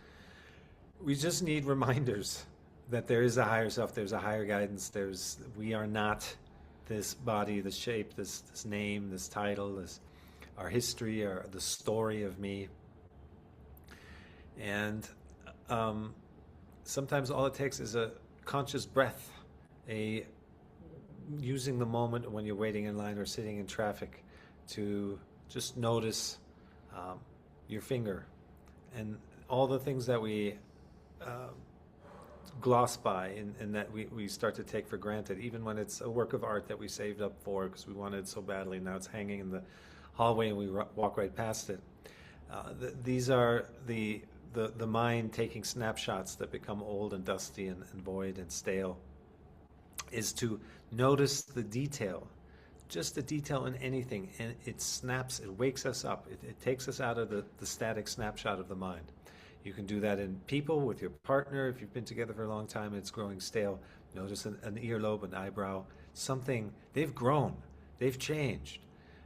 We just need reminders that there is a higher self, there's a higher guidance, we are not this body, this shape, this name, this title, this our history, or the story of me. And sometimes all it takes is a conscious breath, a using the moment when you're waiting in line or sitting in traffic to just notice your finger and all the things that we uh, gloss by and that we start to take for granted, even when it's a work of art that we saved up for because we wanted it so badly. Now it's hanging in the hallway and we walk right past it. These are the mind taking snapshots that become old and dusty and void and stale, is to notice the detail, just the detail in anything, and it snaps, it wakes us up, it takes us out of the static snapshot of the mind. You can do that in people, with your partner, if you've been together for a long time and it's growing stale. Notice an earlobe, an eyebrow, something, they've grown, they've changed.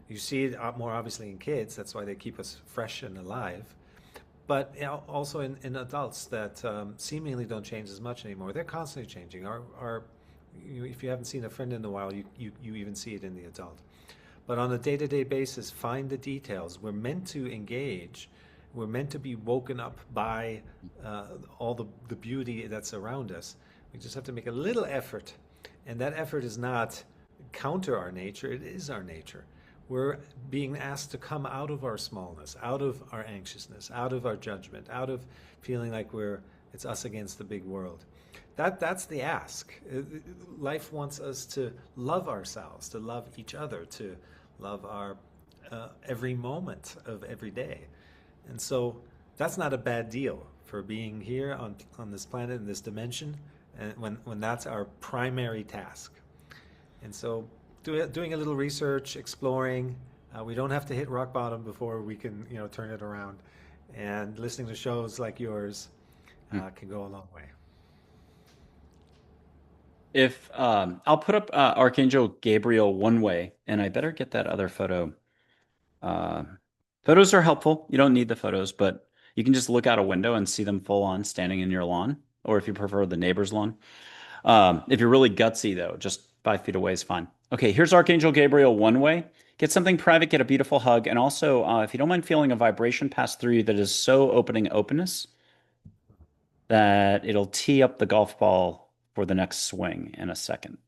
You see it more obviously in kids, that's why they keep us fresh and alive. But also in adults that seemingly don't change as much anymore. They're constantly changing. If you haven't seen a friend in a while, you even see it in the adult. But on a day-to-day basis, find the details. We're meant to engage. We're meant to be woken up by all the beauty that's around us. We just have to make a little effort. And that effort is not counter our nature, it is our nature. We're being asked to come out of our smallness, out of our anxiousness, out of our judgment, out of feeling like it's us against the big world. That's the ask. Life wants us to love ourselves, to love each other, to love our every moment of every day. And so that's not a bad deal for being here on this planet, in this dimension, and when that's our primary task. And so doing a little research, exploring, we don't have to hit rock bottom before we can turn it around. And listening to shows like yours can go a long way. If I'll put up Archangel Gabriel one way, and I better get that other photo. Uh, Photos are helpful. You don't need the photos, but you can just look out a window and see them full on standing in your lawn, or if you prefer the neighbor's lawn. If you're really gutsy, though, just 5 feet away is fine. Okay, here's Archangel Gabriel one way. Get something private, get a beautiful hug, and also, if you don't mind feeling a vibration pass through you that is so opening openness that it'll tee up the golf ball for the next swing in a second.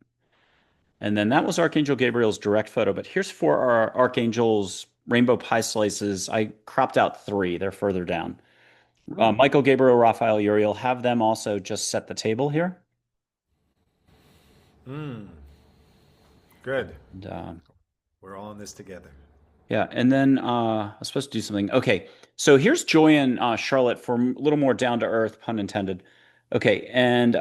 And then that was Archangel Gabriel's direct photo. But here's for our Archangel's rainbow pie slices. I cropped out three, they're further down. Mm. Michael, Gabriel, Raphael, Uriel, have them also just set the table here. Mm. Good. And, We're all in this together. yeah, and then I was supposed to do something. Okay, so here's Joy and Charlotte for a little more down to earth, pun intended. Okay, and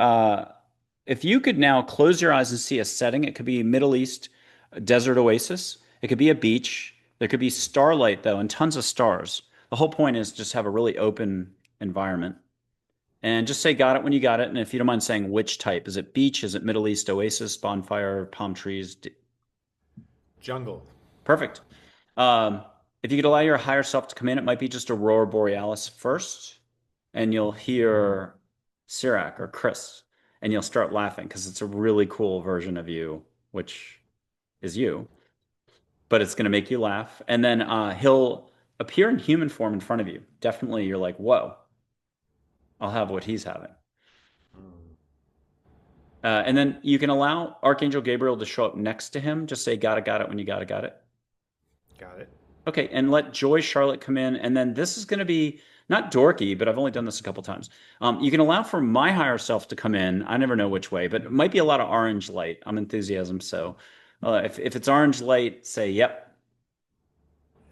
if you could now close your eyes and see a setting, it could be Middle East, a desert oasis. It could be a beach. There could be starlight though, and tons of stars. The whole point is just have a really open environment. And just say got it when you got it. And if you don't mind saying which type, is it beach? Is it Middle East oasis, bonfire, palm trees? Jungle. Perfect. Um, if you could allow your higher self to come in, it might be just Aurora Borealis first, and you'll hear Cirak or Chris, and you'll start laughing because it's a really cool version of you, which is you, but it's going to make you laugh. And then he'll appear in human form in front of you. Definitely, you're like, whoa, I'll have what he's having. Mm. And then you can allow Archangel Gabriel to show up next to him. Just say, got it when you got it. Got it. Okay, and let Joy Charlotte come in. And then this is going to be not dorky, but I've only done this a couple times. You can allow for my higher self to come in. I never know which way, but it might be a lot of orange light. I'm enthusiasm. So if it's orange light, say, yep.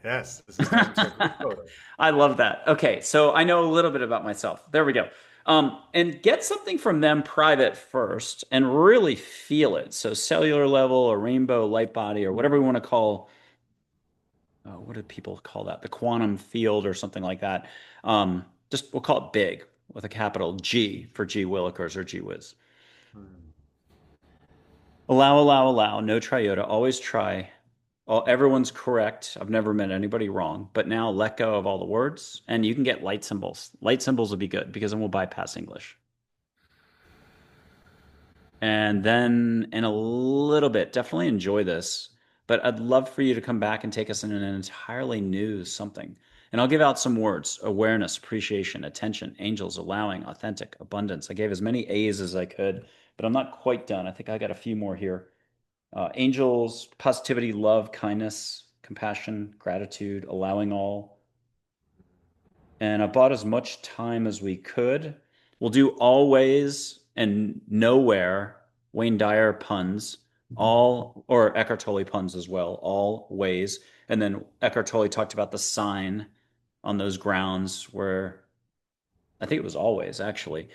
Yes, this is time to group photo. I love that. Okay, so I know a little bit about myself. There we go. And get something from them private first and really feel it. So cellular level, a rainbow light body, or whatever we want to call what do people call that? The quantum field or something like that. Just we'll call it big with a capital G for G Willikers or G Whiz. Mm. Allow. No triota. Always try. Everyone's correct. I've never met anybody wrong. But now let go of all the words, and you can get light symbols. Light symbols will be good because then we'll bypass English. And then in a little bit, definitely enjoy this. But I'd love for you to come back and take us in an entirely new something. And I'll give out some words: awareness, appreciation, attention, angels, allowing, authentic, abundance. I gave as many A's as I could, but I'm not quite done. I think I got a few more here. Angels, positivity, love, kindness, compassion, gratitude, allowing all, and about as much time as we could. We'll do always and nowhere, Wayne Dyer puns, all, or Eckhart Tolle puns as well, all ways. And then Eckhart Tolle talked about the sign on those grounds where I think it was always actually.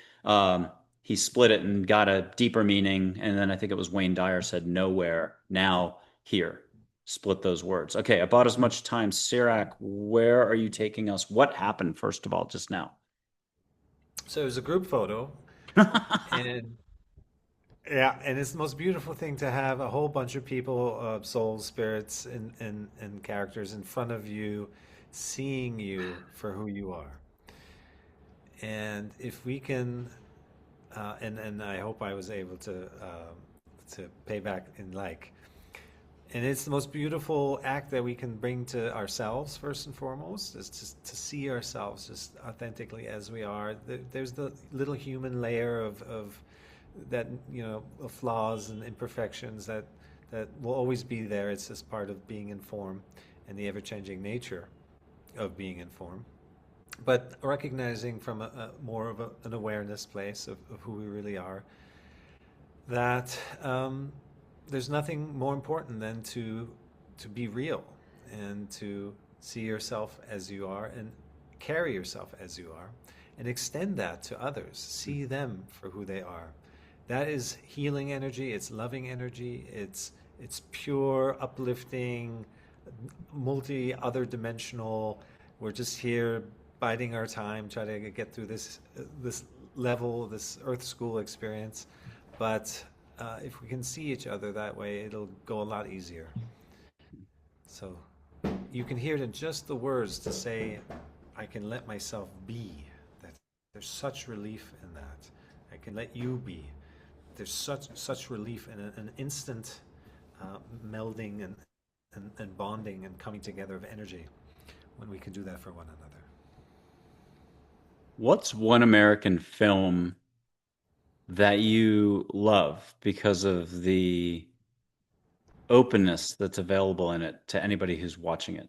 He split it and got a deeper meaning. And then I think it was Wayne Dyer said nowhere, now, here. Split those words. Okay, about as much time. Cirak, where are you taking us? What happened, first of all, just now? So it was a group photo, and yeah, and it's the most beautiful thing to have a whole bunch of people, souls, spirits, and characters in front of you, seeing you for who you are. And if we can, and I hope I was able to pay back in like, and it's the most beautiful act that we can bring to ourselves first and foremost is just to see ourselves just authentically as we are. There's the little human layer of that, you know, of flaws and imperfections that will always be there. It's just part of being in form and the ever-changing nature of being in form, but recognizing from a more of an awareness place of who we really are, that there's nothing more important than to be real and to see yourself as you are and carry yourself as you are and extend that to others. See them for who they are. That is healing energy. It's loving energy. It's pure, uplifting, multi other dimensional. We're just here biding our time, trying to get through this level, this Earth School experience. But if we can see each other that way, it'll go a lot easier. So you can hear it in just the words to say, I can let myself be. That there's such relief in that. I can let you be. There's such relief in an instant melding and bonding and coming together of energy when we can do that for one another. What's one American film that you love because of the openness that's available in it to anybody who's watching it?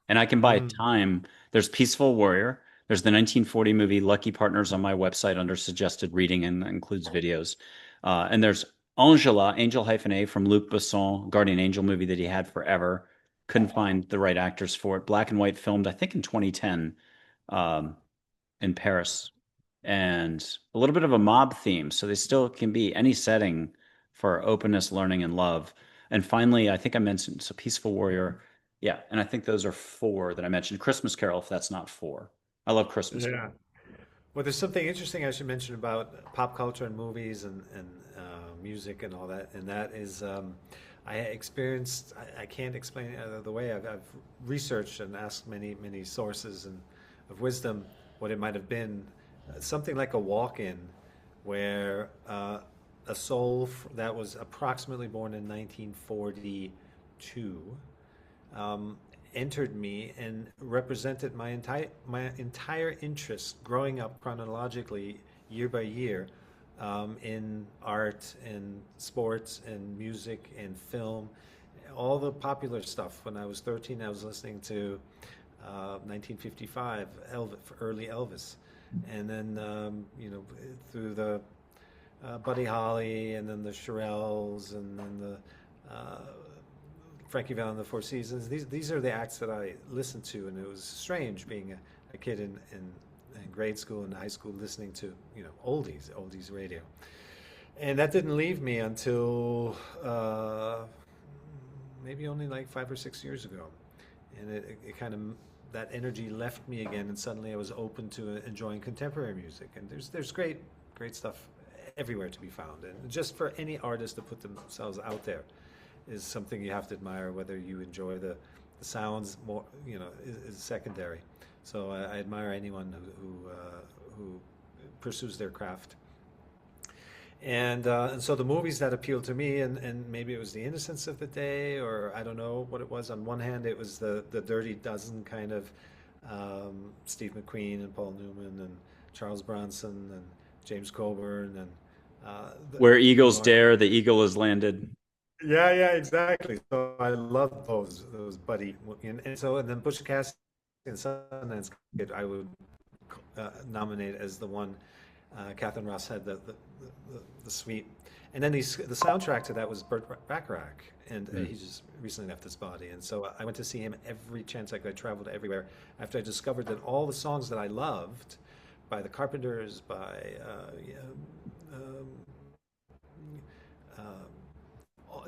And I can buy Mm. time. There's Peaceful Warrior. There's the 1940 movie Lucky Partners on my website under suggested reading, and that includes videos. And there's Angela, Angel hyphen A from Luc Besson, Guardian Angel movie that he had forever. Couldn't find the right actors for it. Black and white filmed, I think in 2010. Um, in Paris, and a little bit of a mob theme. So they still can be any setting for openness, learning, and love. And finally, I think I mentioned so Peaceful Warrior. Yeah, and I think those are four that I mentioned. Christmas Carol, if that's not four. I love Christmas Carol. Yeah. Well, there's something interesting I should mention about pop culture and movies and music and all that, and that is I experienced. I can't explain it the way I've researched and asked many sources and of wisdom what it might have been. Something like a walk-in, where a soul that was approximately born in 1942 um, entered me and represented my entire interest growing up chronologically year by year in art and sports and music and film, all the popular stuff. When I was 13, I was listening to 1955 Elvis, early Elvis, and then through the Buddy Holly, and then the Shirelles, and then the Frankie Valli and the Four Seasons. These are the acts that I listened to, and it was strange being a kid in grade school and high school listening to oldies radio, and that didn't leave me until maybe only like 5 or 6 years ago, and it kind of that energy left me again, and suddenly I was open to enjoying contemporary music, and there's great stuff everywhere to be found, and just for any artist to put themselves out there is something you have to admire. Whether you enjoy the sounds more, is secondary. So I admire anyone who pursues their craft. And so the movies that appealed to me, and maybe it was the innocence of the day, or I don't know what it was. On one hand, it was the Dirty Dozen kind of Steve McQueen and Paul Newman and Charles Bronson and James Coburn and Where Eagles Martin. dare, the eagle has landed. Yeah, exactly. So I love those buddy, and then Butch Cassidy and Sundance Kid, I would nominate as the one. Catherine Ross had the suite, and then the soundtrack to that was Burt Bacharach, and Mm. he just recently left this body, and so I went to see him every chance I could. I traveled everywhere after I discovered that all the songs that I loved by the Carpenters, by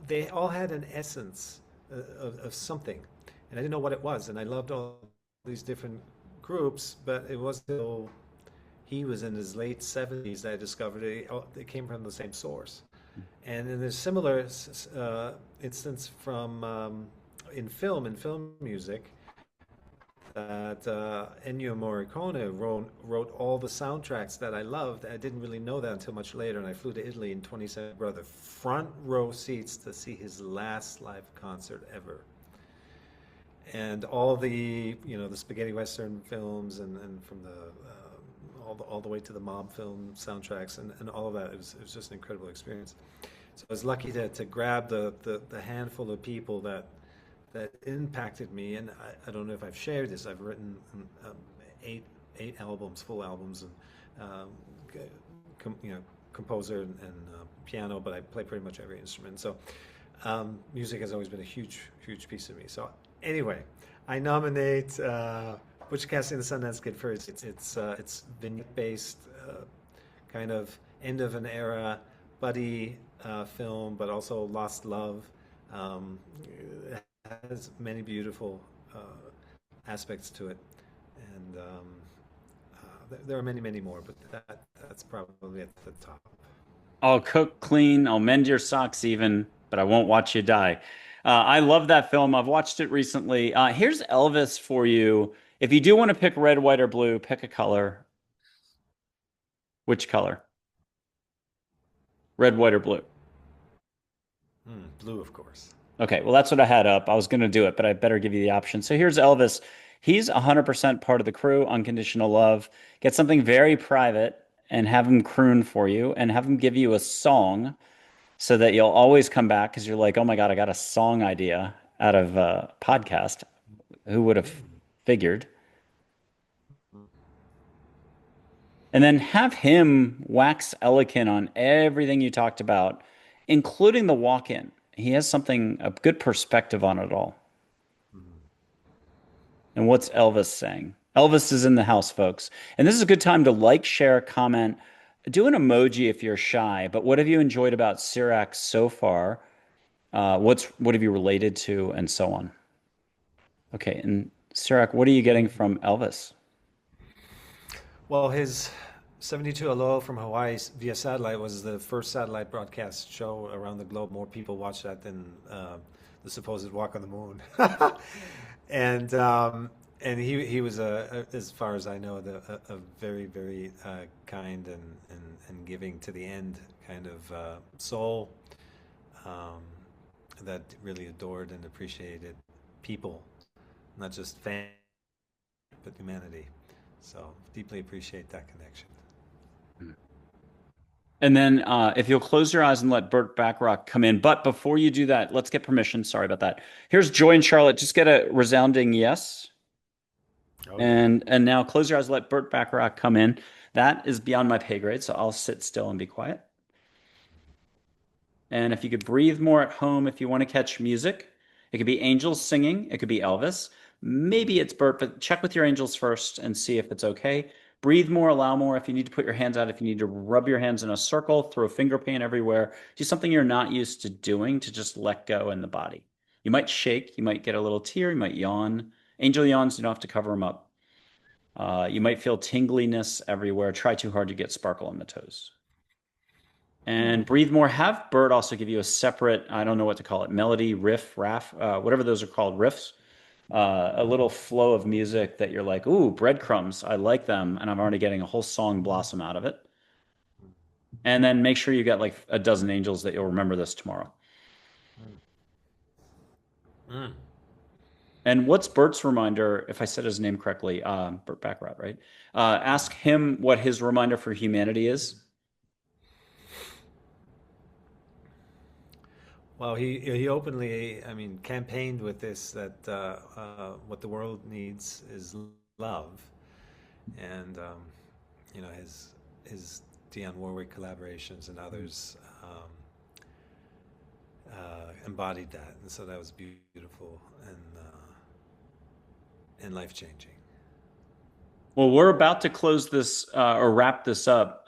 they all had an essence of something, and I didn't know what it was, and I loved all these different groups, but it wasn't until he was in his late 70s that I discovered they came from the same source. And then there's similar instance from in film music, that Ennio Morricone wrote all the soundtracks that I loved. I didn't really know that until much later, and I flew to Italy in 27 brother, front row seats to see his last live concert ever. And all the spaghetti western films, and from all the way to the mob film soundtracks, and all of that. It was just an incredible experience. So I was lucky to grab the handful of people that impacted me. And I don't know if I've shared this. I've written eight albums, full albums, and composer and piano, but I play pretty much every instrument. So music has always been a huge piece of me. So anyway, I nominate Butch Cassidy and the Sundance Kid first. It's vignette based, kind of end of an era buddy film, but also lost love. It has many beautiful aspects to it, and there are many more, but that's probably at the top. I'll cook, clean, I'll mend your socks even, but I won't watch you die. I love that film. I've watched it recently. Here's Elvis for you. If you do want to pick red, white, or blue, pick a color. Which color? Red, white, or blue? Blue, of course. Okay, well, that's what I had up. I was going to do it, but I better give you the option. So here's Elvis. He's 100% part of the crew, unconditional love. Get something very private and have him croon for you and have him give you a song so that you'll always come back because you're like, oh my God, I got a song idea out of a podcast. Who would have Mm. figured? And then have him wax eloquent on everything you talked about, including the walk-in. He has something, a good perspective on it all. Mm. And what's Elvis saying? Elvis is in the house, folks. And this is a good time to like, share, comment, do an emoji if you're shy. But what have you enjoyed about Cirak so far? What have you related to, and so on? Okay, and Cirak, what are you getting from Elvis? Well, his 72 Aloha from Hawaii via satellite was the first satellite broadcast show around the globe. More people watched that than the supposed walk on the moon. and and he was as far as I know, a very very kind and giving to the end kind of soul um, that really adored and appreciated people, not just fans, but humanity. So deeply appreciate that connection. And then if you'll close your eyes and let Burt Bacharach come in. But before you do that, let's get permission. Sorry about that. Here's Joy and Charlotte. Just get a resounding yes. Oh yeah. And now close your eyes, let Burt Bacharach come in. That is beyond my pay grade, so I'll sit still and be quiet. And if you could breathe more at home, if you want to catch music, it could be angels singing, it could be Elvis. Maybe it's Burt, but check with your angels first and see if it's okay. Breathe more, allow more. If you need to put your hands out, if you need to rub your hands in a circle, throw finger paint everywhere, do something you're not used to doing to just let go in the body. You might shake, you might get a little tear, you might yawn. Angel yawns, you don't have to cover them up. You might feel tingliness everywhere. Try too hard to get sparkle on the toes. And breathe more. Have Bird also give you a separate, I don't know what to call it, melody, riff, raff, whatever those are called, riffs. A little flow of music that you're like, ooh, breadcrumbs. I like them. And I'm already getting a whole song blossom out of it. And then make sure you get like a dozen angels that you'll remember this tomorrow. Mm. And what's Bert's reminder, if I said his name correctly, Bert Baccarat, right? Ask him what his reminder for humanity is. Well, he openly, I mean, campaigned with this that what the world needs is love, and his Dionne Warwick collaborations and others embodied that, and so that was beautiful and life changing. Well, we're about to close this or wrap this up.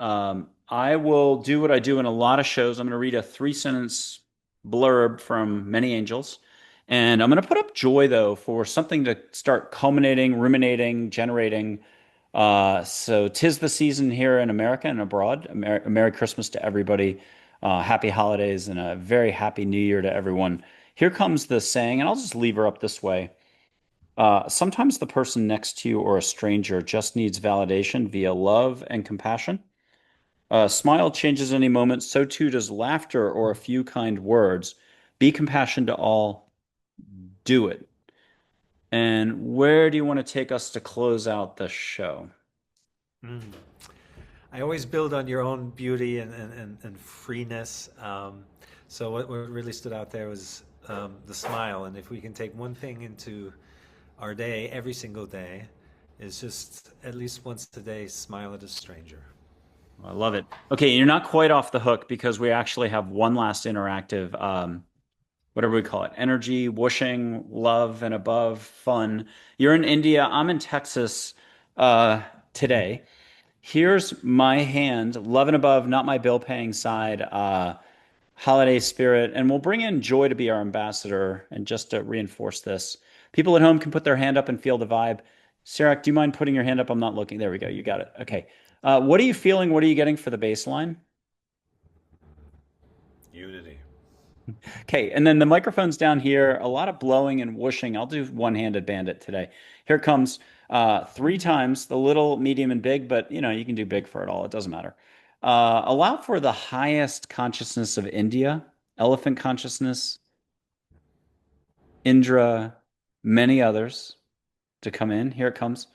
I will do what I do in a lot of shows. I'm going to read a three-sentence blurb from Many Angels. And I'm going to put up joy, though, for something to start culminating, ruminating, generating. So, 'tis the season here in America and abroad. A Merry Christmas to everybody. Happy holidays and a very happy New Year to everyone. Here comes the saying, and I'll just leave her up this way. Sometimes the person next to you or a stranger just needs validation via love and compassion. A smile changes any moment, so too does laughter or a few kind words. Be compassionate to all, do it. And where do you want to take us to close out the show? Mm. I always build on your own beauty and freeness. So what really stood out there was the smile. And if we can take one thing into our day, every single day, is just at least once a day, smile at a stranger. I love it. Okay, you're not quite off the hook because we actually have one last interactive, whatever we call it, energy, whooshing, love, and above, fun. You're in India. I'm in Texas today. Here's my hand, love and above, not my bill paying side, holiday spirit. And we'll bring in Joy to be our ambassador. And just to reinforce this, people at home can put their hand up and feel the vibe. Sarah, do you mind putting your hand up? I'm not looking. There we go. You got it. Okay. What are you feeling? What are you getting for the baseline? Unity. Okay, and then the microphone's down here. A lot of blowing and whooshing. I'll do one-handed bandit today. Here it comes three times, the little, medium, and big, but you can do big for it all. It doesn't matter. Allow for the highest consciousness of India, elephant consciousness. Indra, many others to come in. Here it comes.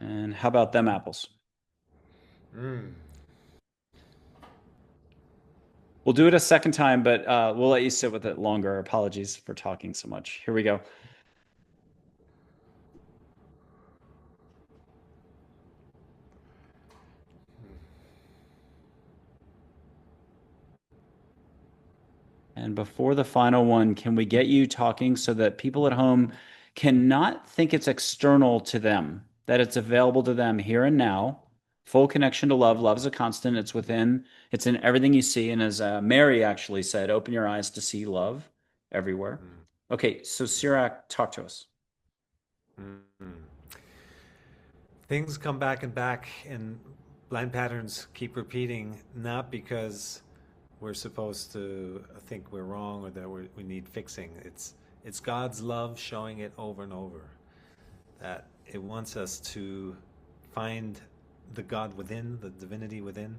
And how about them apples? Mm. We'll do it a second time, but we'll let you sit with it longer. Apologies for talking so much. Here we go. And before the final one, can we get you talking so that people at home cannot think it's external to them, that it's available to them here and now? Full connection to love. Love is a constant. It's within, it's in everything you see. And as Mary actually said, open your eyes to see love everywhere. Mm. Okay, so Cirak, talk to us. Mm. Mm. Things come back and back, and blind patterns keep repeating, not because we're supposed to think we're wrong or that we need fixing. It's God's love showing it over and over, that it wants us to find the God within, the divinity within.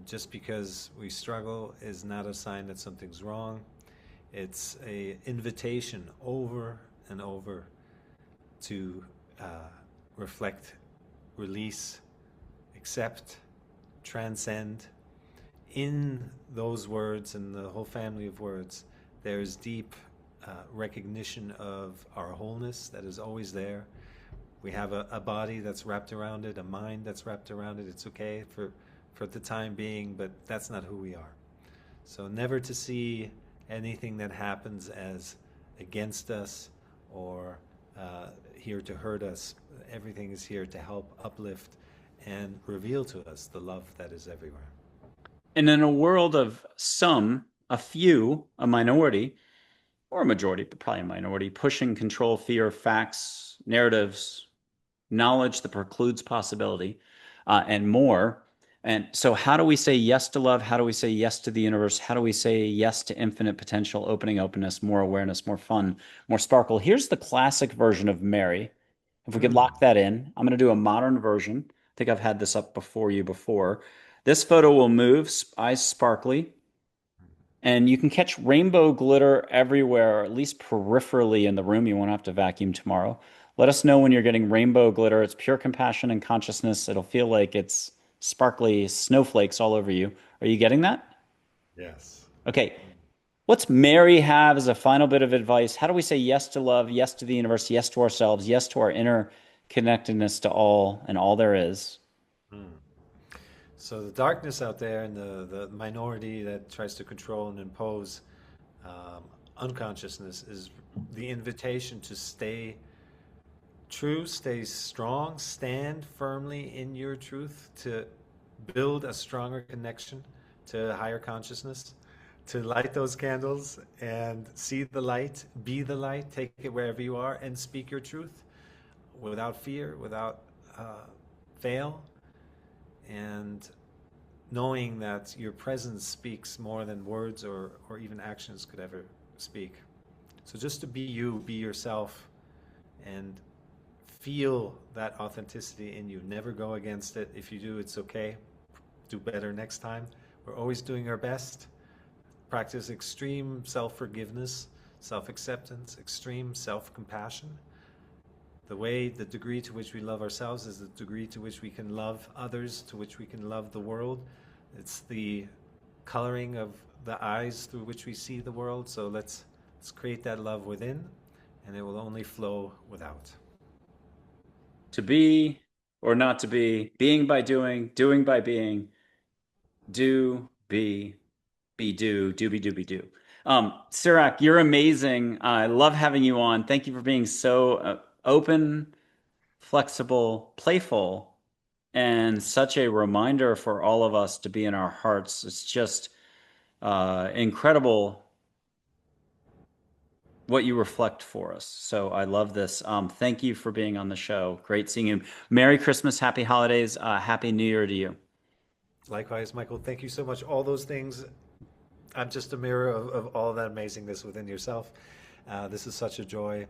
Just because we struggle is not a sign that something's wrong. It's a invitation over and over to reflect, release, accept, transcend. In those words and the whole family of words, there's deep recognition of our wholeness that is always there. We have a body that's wrapped around it, a mind that's wrapped around it. It's okay for the time being, but that's not who we are. So never to see anything that happens as against us or here to hurt us. Everything is here to help uplift and reveal to us the love that is everywhere. And in a world of some, a few, a minority, or a majority, but probably a minority, pushing control, fear, facts, narratives, knowledge that precludes possibility, and more. And so, how do we say yes to love? How do we say yes to the universe? How do we say yes to infinite potential, opening openness, more awareness, more fun, more sparkle? Here's the classic version of Mary. If we could Mm. lock that in, I'm going to do a modern version. I think I've had this up before you before. This photo will move, eyes sparkly, and you can catch rainbow glitter everywhere, or at least peripherally in the room. You won't have to vacuum tomorrow. Let us know when you're getting rainbow glitter. It's pure compassion and consciousness. It'll feel like it's sparkly snowflakes all over you. Are you getting that? Yes. Okay. What's Mary have as a final bit of advice? How do we say yes to love, yes to the universe, yes to ourselves, yes to our inner connectedness to all and all there is? Mm. So the darkness out there and the minority that tries to control and impose unconsciousness is the invitation to stay true, stay strong, stand firmly in your truth, to build a stronger connection to higher consciousness, to light those candles and see the light, be the light, take it wherever you are, and speak your truth without fear, without fail, and knowing that your presence speaks more than words or even actions could ever speak. So just to be you, be yourself, and feel that authenticity in you. Never go against it. If you do, it's okay. Do better next time. We're always doing our best. Practice extreme self forgiveness, self acceptance, extreme self compassion. The degree to which we love ourselves is the degree to which we can love others, to which we can love the world. It's the coloring of the eyes through which we see the world. So let's create that love within, and it will only flow without. To be or not to be, being by doing by being, do, be, do. Cirak, you're amazing. I love having you on. Thank you for being so open, flexible, playful, and such a reminder for all of us to be in our hearts. It's just incredible what you reflect for us. So I love this. Thank you for being on the show. Great seeing you. Merry Christmas, happy holidays, happy New Year to you. Likewise, Michael, thank you so much. All those things, I'm just a mirror of all that amazingness within yourself. This is such a joy.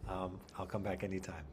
I'll come back anytime.